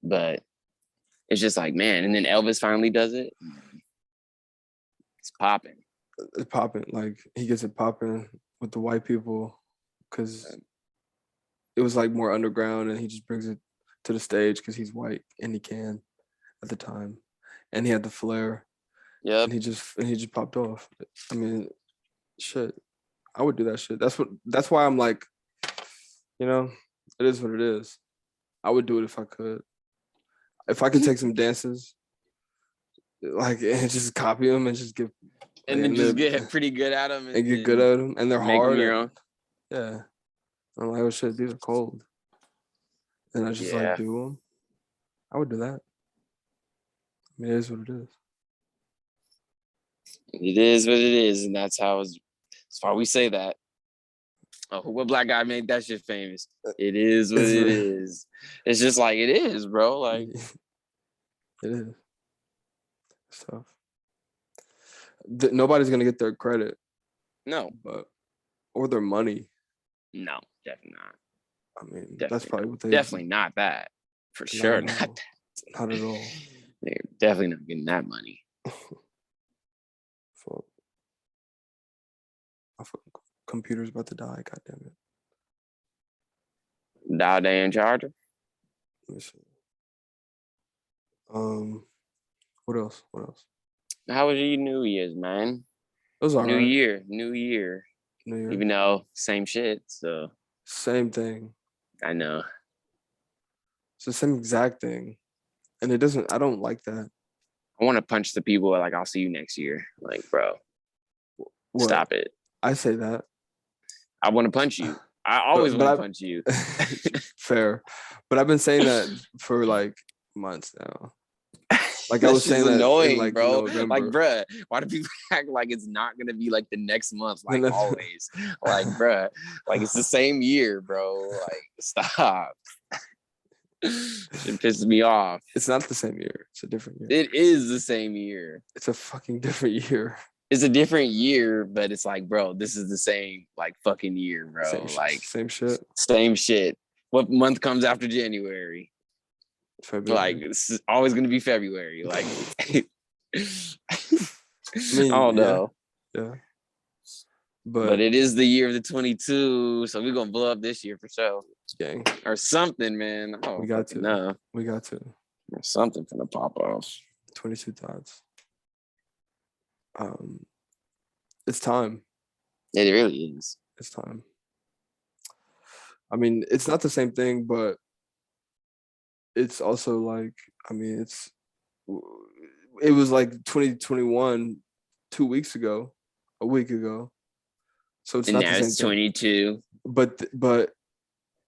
Speaker 1: but it's just like, man. And then Elvis finally does it. It's popping.
Speaker 2: It's popping. Like he gets it popping with the white people because it was like more underground, and he just brings it to the stage because he's white and he can at the time, and he had the flair. Yeah, and he just popped off. I mean, shit, I would do that shit. That's why I'm like, it is what it is. I would do it if I could. If I could take some dances, like, and just copy them and just give,
Speaker 1: and then just get pretty good at them
Speaker 2: and get good at them, and they're hard. Yeah, I'm like, oh shit, these are cold, and I just like do them. I would do that. I mean, it is what it is.
Speaker 1: It is what it is, and that's why we say that. Oh, what black guy made that shit famous? It is what it is. It's just like it is, bro. Like
Speaker 2: it is. It's tough. Nobody's gonna get their credit.
Speaker 1: No,
Speaker 2: or their money.
Speaker 1: No, definitely not.
Speaker 2: I mean, that's probably what they
Speaker 1: definitely not that for sure. Not that.
Speaker 2: Not at all.
Speaker 1: They're definitely not getting that money.
Speaker 2: So, my computer's about to die. God damn it.
Speaker 1: Die day in charger.
Speaker 2: Let me see. What else?
Speaker 1: How was your New Year's, man?
Speaker 2: It was all right.
Speaker 1: New year. Even though same shit, so
Speaker 2: same thing.
Speaker 1: I know.
Speaker 2: It's the same exact thing, and I don't like that.
Speaker 1: I want to punch the people like, I'll see you next year. Like, bro, stop it.
Speaker 2: I say that.
Speaker 1: I want to punch you. I always want to punch you.
Speaker 2: Fair, but I've been saying that for like months now. Like I was saying that
Speaker 1: annoying,
Speaker 2: in, like,
Speaker 1: bro.
Speaker 2: November.
Speaker 1: Like, bruh, why do people act like it's not gonna be like the next month, like always? Like, bruh, like it's the same year, bro. Like, stop. It pisses me off.
Speaker 2: It's not the same year. It's a different year.
Speaker 1: It is the same year.
Speaker 2: It's a fucking different year.
Speaker 1: It's a different year, but it's like, bro, this is the same like fucking year, bro.
Speaker 2: Same shit.
Speaker 1: Same shit. What month comes after January? February. Like it's always gonna be February. Like I don't know.
Speaker 2: Yeah.
Speaker 1: But it is the year of the 22, so we're gonna blow up this year for sure.
Speaker 2: Gang.
Speaker 1: Or something, man.
Speaker 2: We got to.
Speaker 1: No.
Speaker 2: We got to.
Speaker 1: Or something gonna pop off.
Speaker 2: 22 Thotz. It's time.
Speaker 1: It really is.
Speaker 2: It's time. I mean, it's not the same thing, but it's also like, I mean, it was like 2021 2 weeks ago, a week ago. So it's not the same
Speaker 1: it's 22.
Speaker 2: But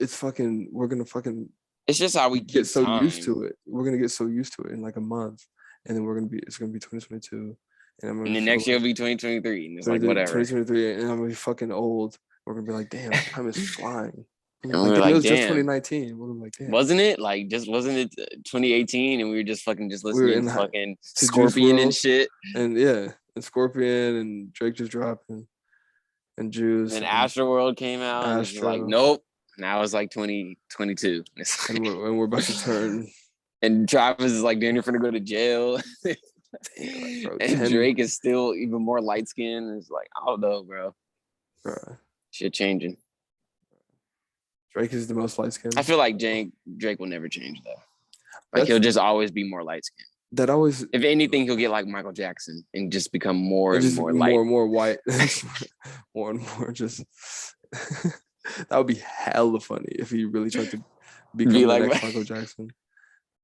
Speaker 2: it's fucking, we're gonna fucking,
Speaker 1: it's just how we
Speaker 2: get so used to it. We're gonna get so used to it in like a month, and then it's gonna be 2022, and
Speaker 1: then next year will be 2023, and it's like whatever.
Speaker 2: 2023, and I'm gonna be fucking old. We're gonna be like, damn, time is flying.
Speaker 1: And it was
Speaker 2: just 2019. We're like, damn.
Speaker 1: Wasn't it 2018, and we were just listening to fucking Scorpion and shit,
Speaker 2: and Scorpion and Drake just dropping, and Juice,
Speaker 1: and Astroworld came out, and it's like, nope. Now it's like 2022.
Speaker 2: And we're about to turn.
Speaker 1: And Travis is like, Daniel finna go to jail. Damn, bro, and Drake is still even more light skinned. It's like, I don't know, bro. Shit changing.
Speaker 2: Drake is the most light skinned.
Speaker 1: I feel like Drake will never change though. Like he'll just always be more light skinned.
Speaker 2: that always.
Speaker 1: If anything, he'll get like Michael Jackson and just become more and more
Speaker 2: more
Speaker 1: like
Speaker 2: and more white, more and more just. That would be hella funny if he really tried to become the
Speaker 1: like
Speaker 2: next Michael Jackson.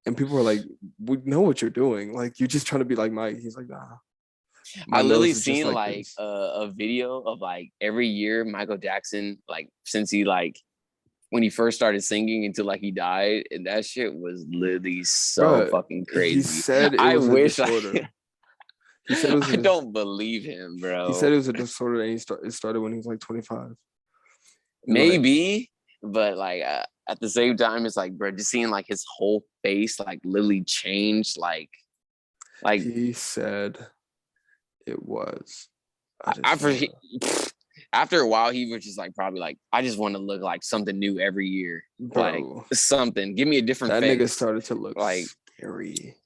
Speaker 2: And people are like, "We know what you're doing. Like, you're just trying to be like Mike." He's like, "Nah."
Speaker 1: I literally seen like a video of like every year Michael Jackson, like since he like when he first started singing until like he died, and that shit was literally so fucking crazy.
Speaker 2: He said it was a disorder. He said it was.
Speaker 1: I don't believe him, bro.
Speaker 2: He said it was a disorder, and it started when he was like 25.
Speaker 1: Maybe, but like at the same time, it's like, bro, just seeing like his whole face like literally change, like
Speaker 2: he said it was.
Speaker 1: After a while, he was just like probably like, I just want to look like something new every year, bro. Like something. Give me a different face.
Speaker 2: That nigga started to look like scary.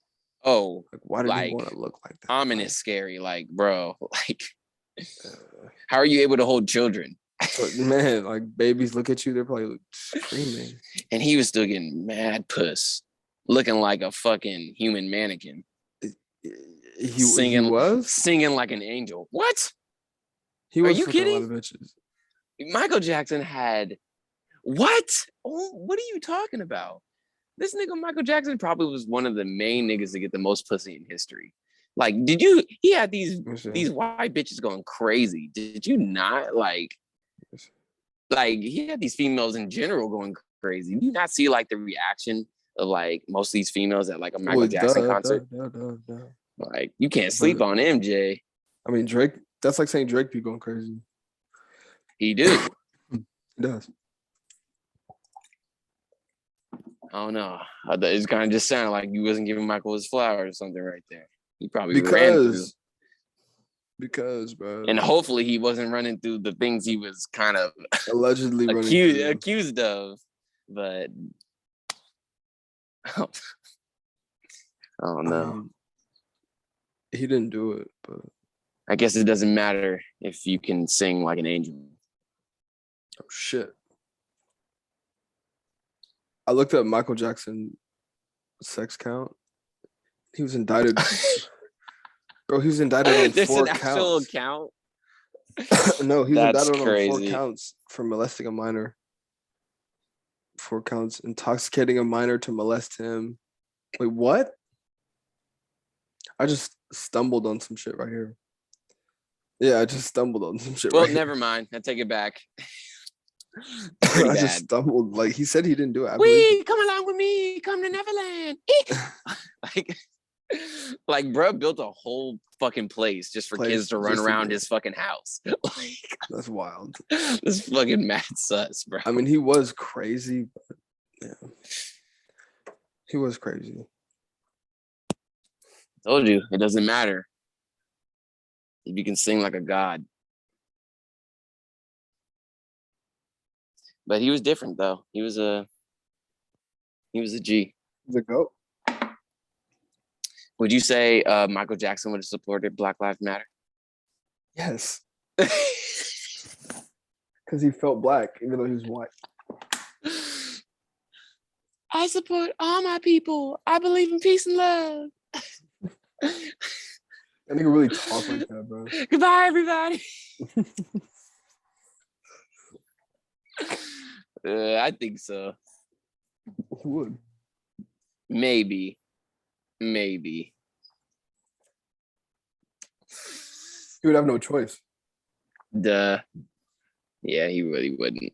Speaker 1: Oh,
Speaker 2: like why did he want to look like that?
Speaker 1: Ominous, scary, like bro. Like, how are you able to hold children?
Speaker 2: Man, like babies look at you, they're probably screaming.
Speaker 1: And he was still getting mad puss, looking like a fucking human mannequin.
Speaker 2: He was
Speaker 1: singing like an angel. What?
Speaker 2: Are you kidding? A lot of bitches.
Speaker 1: Michael Jackson had what? Oh, what are you talking about? This nigga Michael Jackson probably was one of the main niggas to get the most pussy in history. Like, he had these white bitches going crazy. Did you not like he had these females in general going crazy? Did you not see like the reaction of like most of these females at like a Michael Jackson concert? Like, you can't sleep on MJ.
Speaker 2: I mean, Drake, that's like saying Drake be going crazy.
Speaker 1: He do.
Speaker 2: He does.
Speaker 1: I don't know. It's kind of just sounded like you wasn't giving Michael his flowers or something right there. He probably ran through.
Speaker 2: Because, bro.
Speaker 1: And hopefully he wasn't running through the things he was kind of
Speaker 2: allegedly
Speaker 1: accused of. But I don't know.
Speaker 2: He didn't do it, but
Speaker 1: I guess it doesn't matter if you can sing like an angel.
Speaker 2: Oh shit. I looked up Michael Jackson sex count. He was indicted. Bro, he was indicted on 4 counts. Actual
Speaker 1: account?
Speaker 2: No, he was indicted on 4 counts for molesting a minor. 4 counts, intoxicating a minor to molest him. Wait, what? I just stumbled on some shit right here. Yeah, I just stumbled on some shit.
Speaker 1: Well, never mind. I take it back.
Speaker 2: I just stumbled. Like he said, he didn't do
Speaker 1: it. Come along with me. Come to Neverland. like, bro built a whole fucking place just for kids to run around his fucking house.
Speaker 2: That's wild.
Speaker 1: This fucking mad sus, bro.
Speaker 2: I mean, he was crazy, but yeah, he was crazy.
Speaker 1: Told you, it doesn't matter if you can sing like a god. But he was different, though. He was a G.
Speaker 2: He's a goat.
Speaker 1: Would you say Michael Jackson would have supported Black Lives Matter?
Speaker 2: Yes. Because he felt black, even though he was white.
Speaker 1: I support all my people. I believe in peace and love.
Speaker 2: That nigga really talk like that, bro.
Speaker 1: Goodbye, everybody. I think so.
Speaker 2: He would.
Speaker 1: Maybe.
Speaker 2: He would have no choice.
Speaker 1: Yeah, he really wouldn't.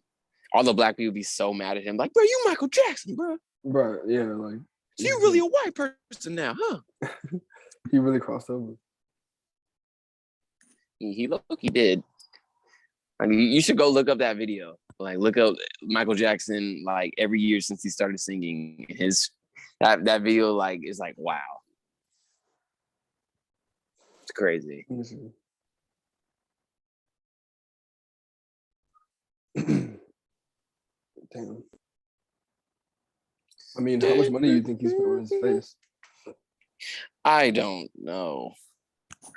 Speaker 1: All the black people would be so mad at him. Like, bro, you Michael Jackson, bro.
Speaker 2: Bro, yeah, like.
Speaker 1: So you really a white person now, huh?
Speaker 2: He really crossed over.
Speaker 1: He did. I mean, you should go look up that video. Like, look up Michael Jackson, like, every year since he started singing. That video, like, is like, wow. It's crazy.
Speaker 2: Damn. I mean, how much money do you think he spent on his face?
Speaker 1: I don't know.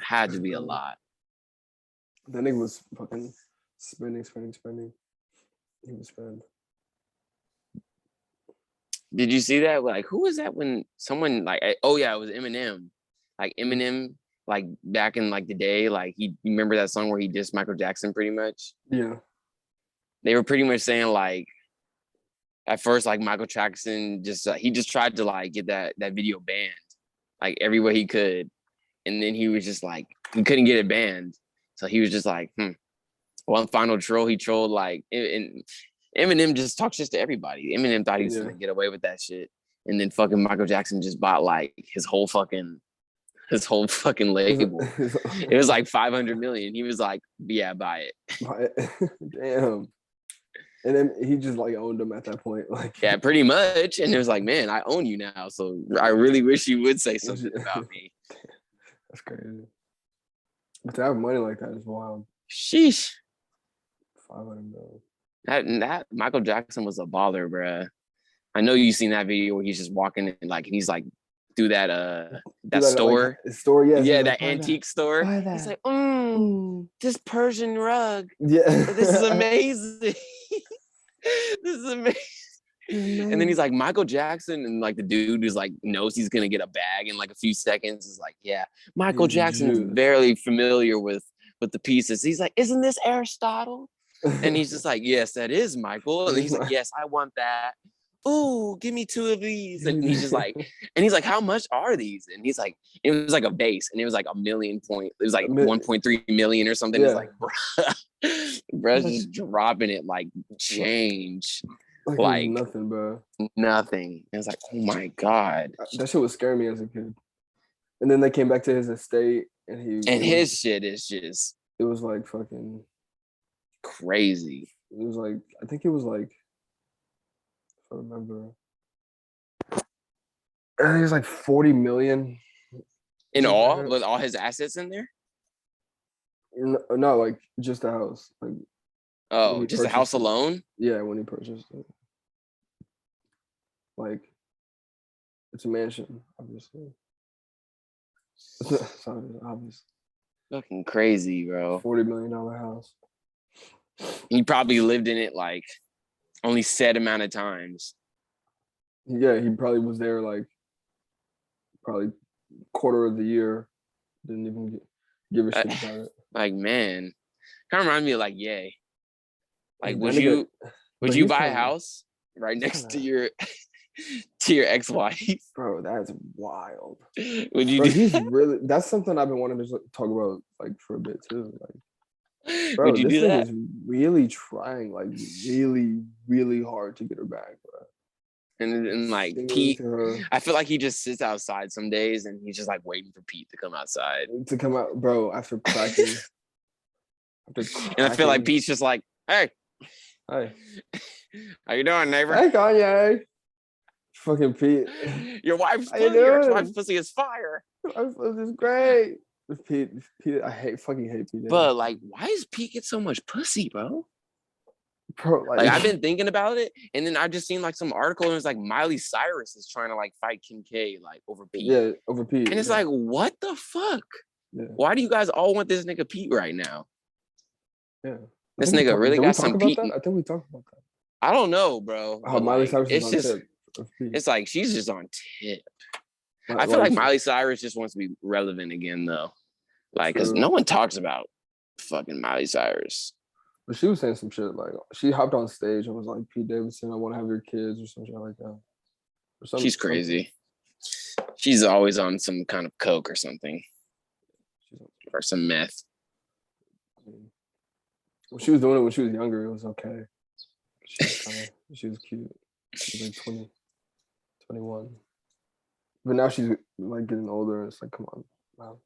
Speaker 1: Had to be a lot.
Speaker 2: That nigga was fucking spending. He was spending.
Speaker 1: Did you see that? Like, who was that when someone like, oh yeah, it was Eminem. Like Eminem, like back in like the day, like you remember that song where he dissed Michael Jackson pretty much?
Speaker 2: Yeah.
Speaker 1: They were pretty much saying like at first like Michael Jackson just he just tried to like get that video banned like every way he could, and then he was just like he couldn't get it banned, so he was just like one final troll he trolled like and Eminem just talks shit to everybody. Eminem thought he was gonna get away with that shit, and then fucking Michael Jackson just bought like his whole fucking label. It was like 500 million. He was like, yeah, buy it.
Speaker 2: Damn. And then he just like owned him at that point. Like,
Speaker 1: yeah, pretty much. And it was like, man, I own you now. So I really wish you would say something about me.
Speaker 2: That's crazy. But to have money like that is wild.
Speaker 1: Sheesh.
Speaker 2: 500 million.
Speaker 1: That Michael Jackson was a baller, bruh. I know you've seen that video where he's just walking and like he's like through that store.
Speaker 2: Like, store, yeah.
Speaker 1: Yeah, that antique store. That. He's like, this Persian rug.
Speaker 2: Yeah.
Speaker 1: This is amazing. This is amazing. And then he's like Michael Jackson, and like the dude who's like knows he's gonna get a bag in like a few seconds is like, yeah, Michael Jackson is very familiar with the pieces. He's like, isn't this Aristotle? And he's just like, yes, that is Michael. And he's like, yes, I want that. Ooh, give me 2 of these. And he's just like, how much are these? And he's like, it was like a base, and it was like it was like 1.3 million or something. Yeah. It's like, bruh, just dropping it like change. Like
Speaker 2: nothing, bro.
Speaker 1: Nothing. It was like, oh my God.
Speaker 2: That shit was scaring me as a kid. And then they came back to his estate, and
Speaker 1: his shit is just.
Speaker 2: It was like fucking
Speaker 1: crazy.
Speaker 2: It was like, I think it was like, if I remember, I think it was like 40 million.
Speaker 1: In all? With all his assets in there?
Speaker 2: No, like just the house. Like,
Speaker 1: oh, just the house alone?
Speaker 2: Yeah, when he purchased it. Like, it's a mansion, obviously. It's obvious.
Speaker 1: Fucking crazy, bro.
Speaker 2: $40 million house.
Speaker 1: He probably lived in it like only set amount of times.
Speaker 2: Yeah, he probably was there like probably quarter of the year. Didn't even give a shit about it.
Speaker 1: Like, man, kind of remind me of like Ye. Like, would you buy a house right next to your ex-wife?
Speaker 2: Bro, that's wild.
Speaker 1: Would you?
Speaker 2: Bro, that's something I've been wanting to talk about like for a bit too. Like, bro,
Speaker 1: would you do that?
Speaker 2: Is really trying, like, really, really hard to get her back, bro.
Speaker 1: And like Pete, I feel like he just sits outside some days and he's just like waiting for Pete to come outside.
Speaker 2: To come out, bro, after cracking.
Speaker 1: And I feel like Pete's just like, hey,
Speaker 2: how
Speaker 1: you doing, neighbor?
Speaker 2: Hey, Kanye. Fucking Pete.
Speaker 1: Your wife's pussy is fire.
Speaker 2: My wife's pussy is great. Pete, I fucking hate Pete.
Speaker 1: But like, why does Pete get so much pussy, bro?
Speaker 2: Bro,
Speaker 1: like I've been thinking about it, and then I just seen like some article, and it's like Miley Cyrus is trying to like fight Kim K like over Pete.
Speaker 2: Yeah, over Pete.
Speaker 1: And it's like, what the fuck? Yeah. Why do you guys all want this nigga Pete right now?
Speaker 2: Yeah,
Speaker 1: this nigga really got some Pete.
Speaker 2: I think we talked about that.
Speaker 1: I don't know, bro.
Speaker 2: Miley Cyrus is on tip.
Speaker 1: It's like she's just on tip. I feel like Miley Cyrus just wants to be relevant again, though. Like, because no one talks about fucking Miley Cyrus.
Speaker 2: But she was saying some shit, like, she hopped on stage and was like, Pete Davidson, I want to have your kids, or some shit like that.
Speaker 1: She's crazy. She's always on some kind of coke or something. Or some meth.
Speaker 2: When she was doing it when she was younger, it was okay. She was cute. She was like 20, 21. But now she's like getting older, and it's like, come on, wow.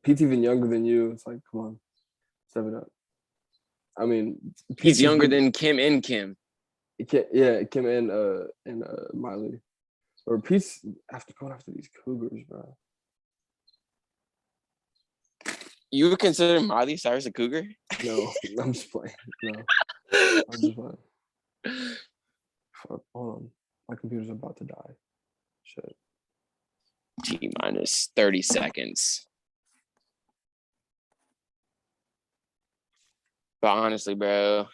Speaker 2: Pete's even younger than you. It's like, come on, step it up. I mean,
Speaker 1: he's younger than Kim and Kim.
Speaker 2: Yeah, Kim and Miley. Or Pete's going after these cougars, bro.
Speaker 1: You would consider Miley Cyrus a cougar?
Speaker 2: No, I'm just playing. No, I'm just playing. Fuck, hold on. My computer's about to die. Shit.
Speaker 1: T minus 30 seconds. But honestly, bro,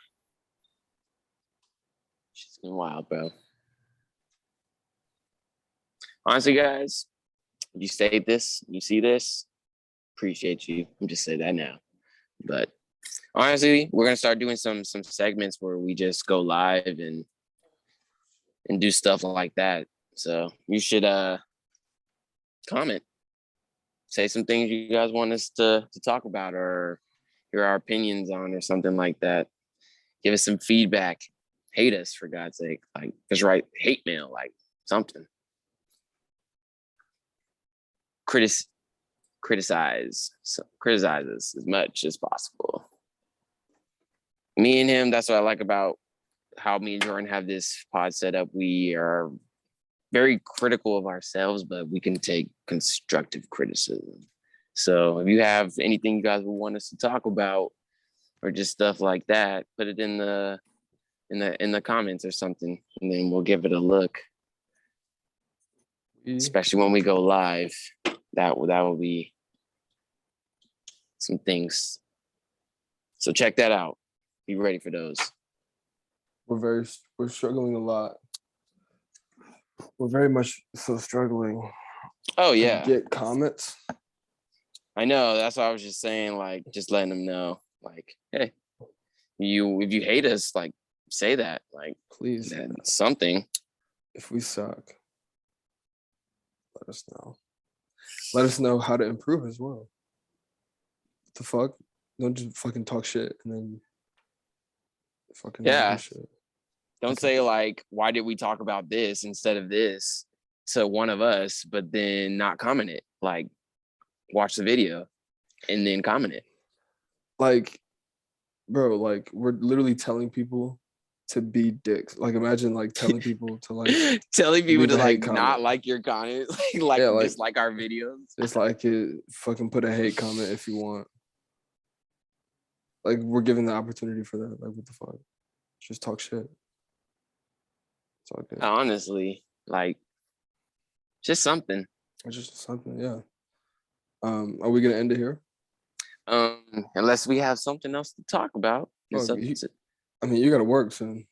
Speaker 1: she's been wild, bro. Honestly, guys, you say this, you see this, appreciate you. I'm just saying that now. But honestly, we're gonna start doing some segments where we just go live and do stuff like that. So you should comment, say some things you guys want us to talk about or hear our opinions on or something like that. Give us some feedback. Hate us for God's sake. Like just write hate mail, like something. Criticize us as much as possible. Me and him, that's what I like about how me and Jordan have this pod set up. We are very critical of ourselves, but we can take constructive criticism. So if you have anything you guys would want us to talk about or just stuff like that, put it in the comments or something, and then we'll give it a look. Especially when we go live. That will be some things. So check that out. Be ready for those.
Speaker 2: We're struggling a lot. We're very much so struggling.
Speaker 1: Oh yeah.
Speaker 2: Get comments.
Speaker 1: I know. That's what I was just saying. Like, just letting them know. Like, hey, if you hate us, like, say that. Like,
Speaker 2: please,
Speaker 1: something.
Speaker 2: If we suck, let us know. Let us know how to improve as well. What the fuck? Don't just fucking talk shit and then fucking do shit.
Speaker 1: Don't say like, why did we talk about this instead of this to one of us, but then not comment it. Like, watch the video and then comment it.
Speaker 2: Like, bro, like we're literally telling people to be dicks. Like, imagine like telling people to like
Speaker 1: telling people to like not like your content, like
Speaker 2: yeah,
Speaker 1: just like our videos.
Speaker 2: It's like it fucking put a hate comment if you want. Like, we're given the opportunity for that. Like, what the fuck? Just talk shit. It's all good.
Speaker 1: Honestly, like, just something.
Speaker 2: It's just something, yeah. Are we gonna end it here?
Speaker 1: Unless we have something else to talk about.
Speaker 2: I mean, you gotta work soon.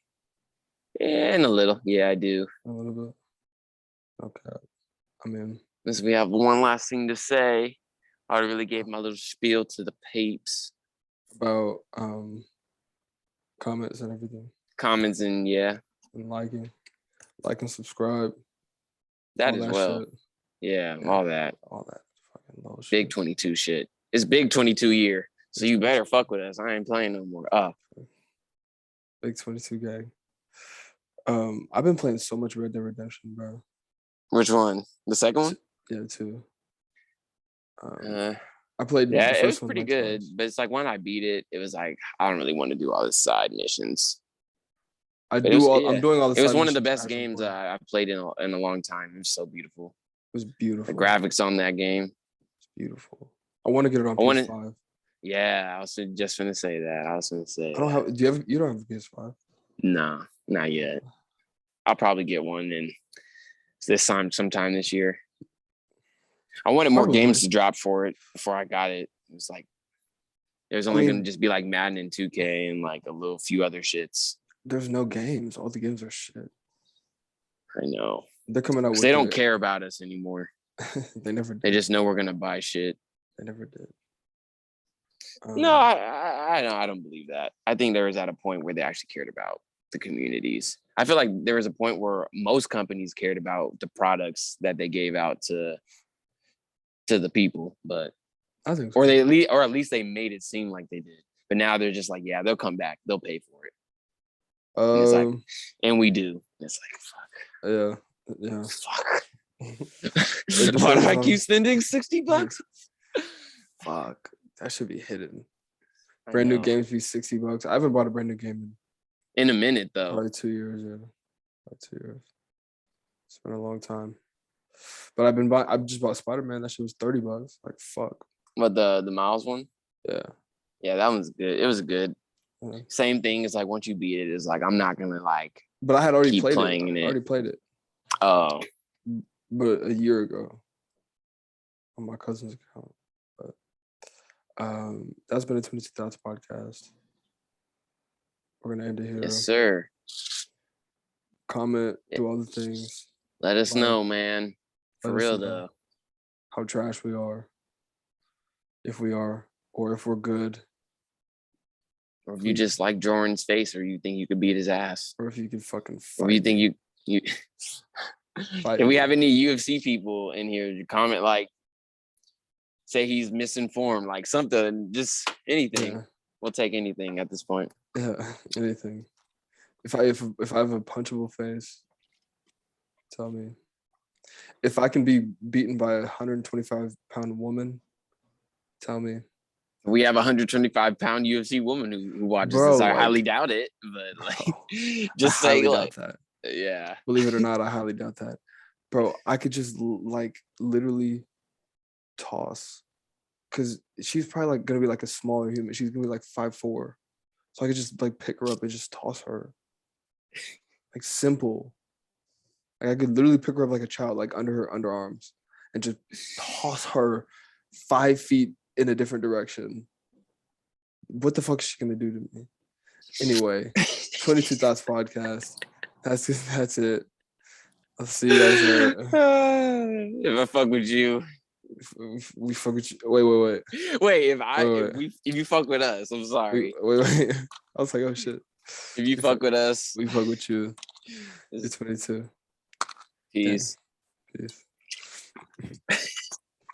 Speaker 1: Yeah, in a little. Yeah, I do.
Speaker 2: A little bit. Okay. I mean,
Speaker 1: since we have one last thing to say, I really gave my little spiel to the peeps
Speaker 2: about comments and everything.
Speaker 1: Comments and
Speaker 2: and like and subscribe.
Speaker 1: That as well. Shit. Yeah, all that
Speaker 2: fucking low shit.
Speaker 1: Big 22 shit. It's big 22 year, so you better fuck with us. I ain't playing no more.
Speaker 2: Big 22 gang. I've been playing so much Red Dead Redemption, bro.
Speaker 1: Which one? The second one?
Speaker 2: Yeah, two. I played.
Speaker 1: Yeah, it was pretty good, but it's like when I beat it, it was like I don't really want to do all the side missions.
Speaker 2: I'm doing all the.
Speaker 1: It was one of the best games I played in a long time. It was so beautiful.
Speaker 2: It was beautiful.
Speaker 1: The graphics on that game.
Speaker 2: It's beautiful. I want to get it on PS5.
Speaker 1: Yeah, I was just gonna say that. I was gonna say.
Speaker 2: I don't have. You don't have a PS5?
Speaker 1: No, not yet. I'll probably get one in this time, sometime this year. I wanted more games to drop for it before I got it. It was like it was only gonna just be like Madden and 2K and like a few other shits.
Speaker 2: There's no games. All the games are shit.
Speaker 1: I know.
Speaker 2: They're coming out with
Speaker 1: they don't care about us anymore.
Speaker 2: They never did.
Speaker 1: They just know we're gonna buy shit.
Speaker 2: They never did.
Speaker 1: No, I don't believe that. I think there was at a point where they actually cared about the communities. I feel like there was a point where most companies cared about the products that they gave out to the people, but
Speaker 2: I think so.
Speaker 1: or at least they made it seem like they did. But now they're just like, yeah, they'll come back, they'll pay for it. And it's like, and we do. It's like,
Speaker 2: fuck. Yeah.
Speaker 1: Fuck. Why do I keep spending $60?
Speaker 2: Fuck. That should be hidden. Brand new games be $60. I haven't bought a brand new game
Speaker 1: in a minute though.
Speaker 2: Probably 2 years, yeah. Probably 2 years. It's been a long time. But I just bought Spider-Man. That shit was $30. Like, fuck.
Speaker 1: But the Miles one?
Speaker 2: Yeah.
Speaker 1: Yeah, that one's good. It was good. Yeah. Same thing as like once you beat it, it's like I'm not gonna like.
Speaker 2: But I had already
Speaker 1: played
Speaker 2: it. I already played it.
Speaker 1: Oh.
Speaker 2: But a year ago. On my cousin's account. But that's been a 22 Thotz podcast. We're gonna end it here.
Speaker 1: Yes, sir.
Speaker 2: Comment, do all the things.
Speaker 1: Let us know, man. For real though.
Speaker 2: How trash we are. If we are, or if we're good.
Speaker 1: Or if you just like Jordan's face, or you think you could beat his ass.
Speaker 2: Or if you could fucking fight.
Speaker 1: Or you think you if we have any UFC people in here, comment like, say he's misinformed, like something, just anything. Yeah. We'll take anything at this point.
Speaker 2: Yeah, anything. If I have a punchable face, tell me. If I can be beaten by a 125-pound woman, tell me.
Speaker 1: We have a 125-pound UFC woman who watches this. I highly doubt it, but like, just say like
Speaker 2: that.
Speaker 1: Yeah.
Speaker 2: Believe it or not, I highly doubt that. Bro, I could just like literally toss, because she's probably like gonna be like a smaller human. She's gonna be like 5'4", so I could just like pick her up and just toss her. Like simple. Like I could literally pick her up like a child, like under her underarms, and just toss her 5 feet in a different direction. What the fuck is she gonna do to me? Anyway, 22 Thotz podcast. That's it. I'll see you guys later.
Speaker 1: If I fuck with you,
Speaker 2: if we fuck with you. Wait.
Speaker 1: If you fuck with us, I'm sorry.
Speaker 2: Wait. I was like, oh shit.
Speaker 1: If you fuck with us,
Speaker 2: we fuck with you. It's 22.
Speaker 1: Peace.
Speaker 2: Damn. Peace.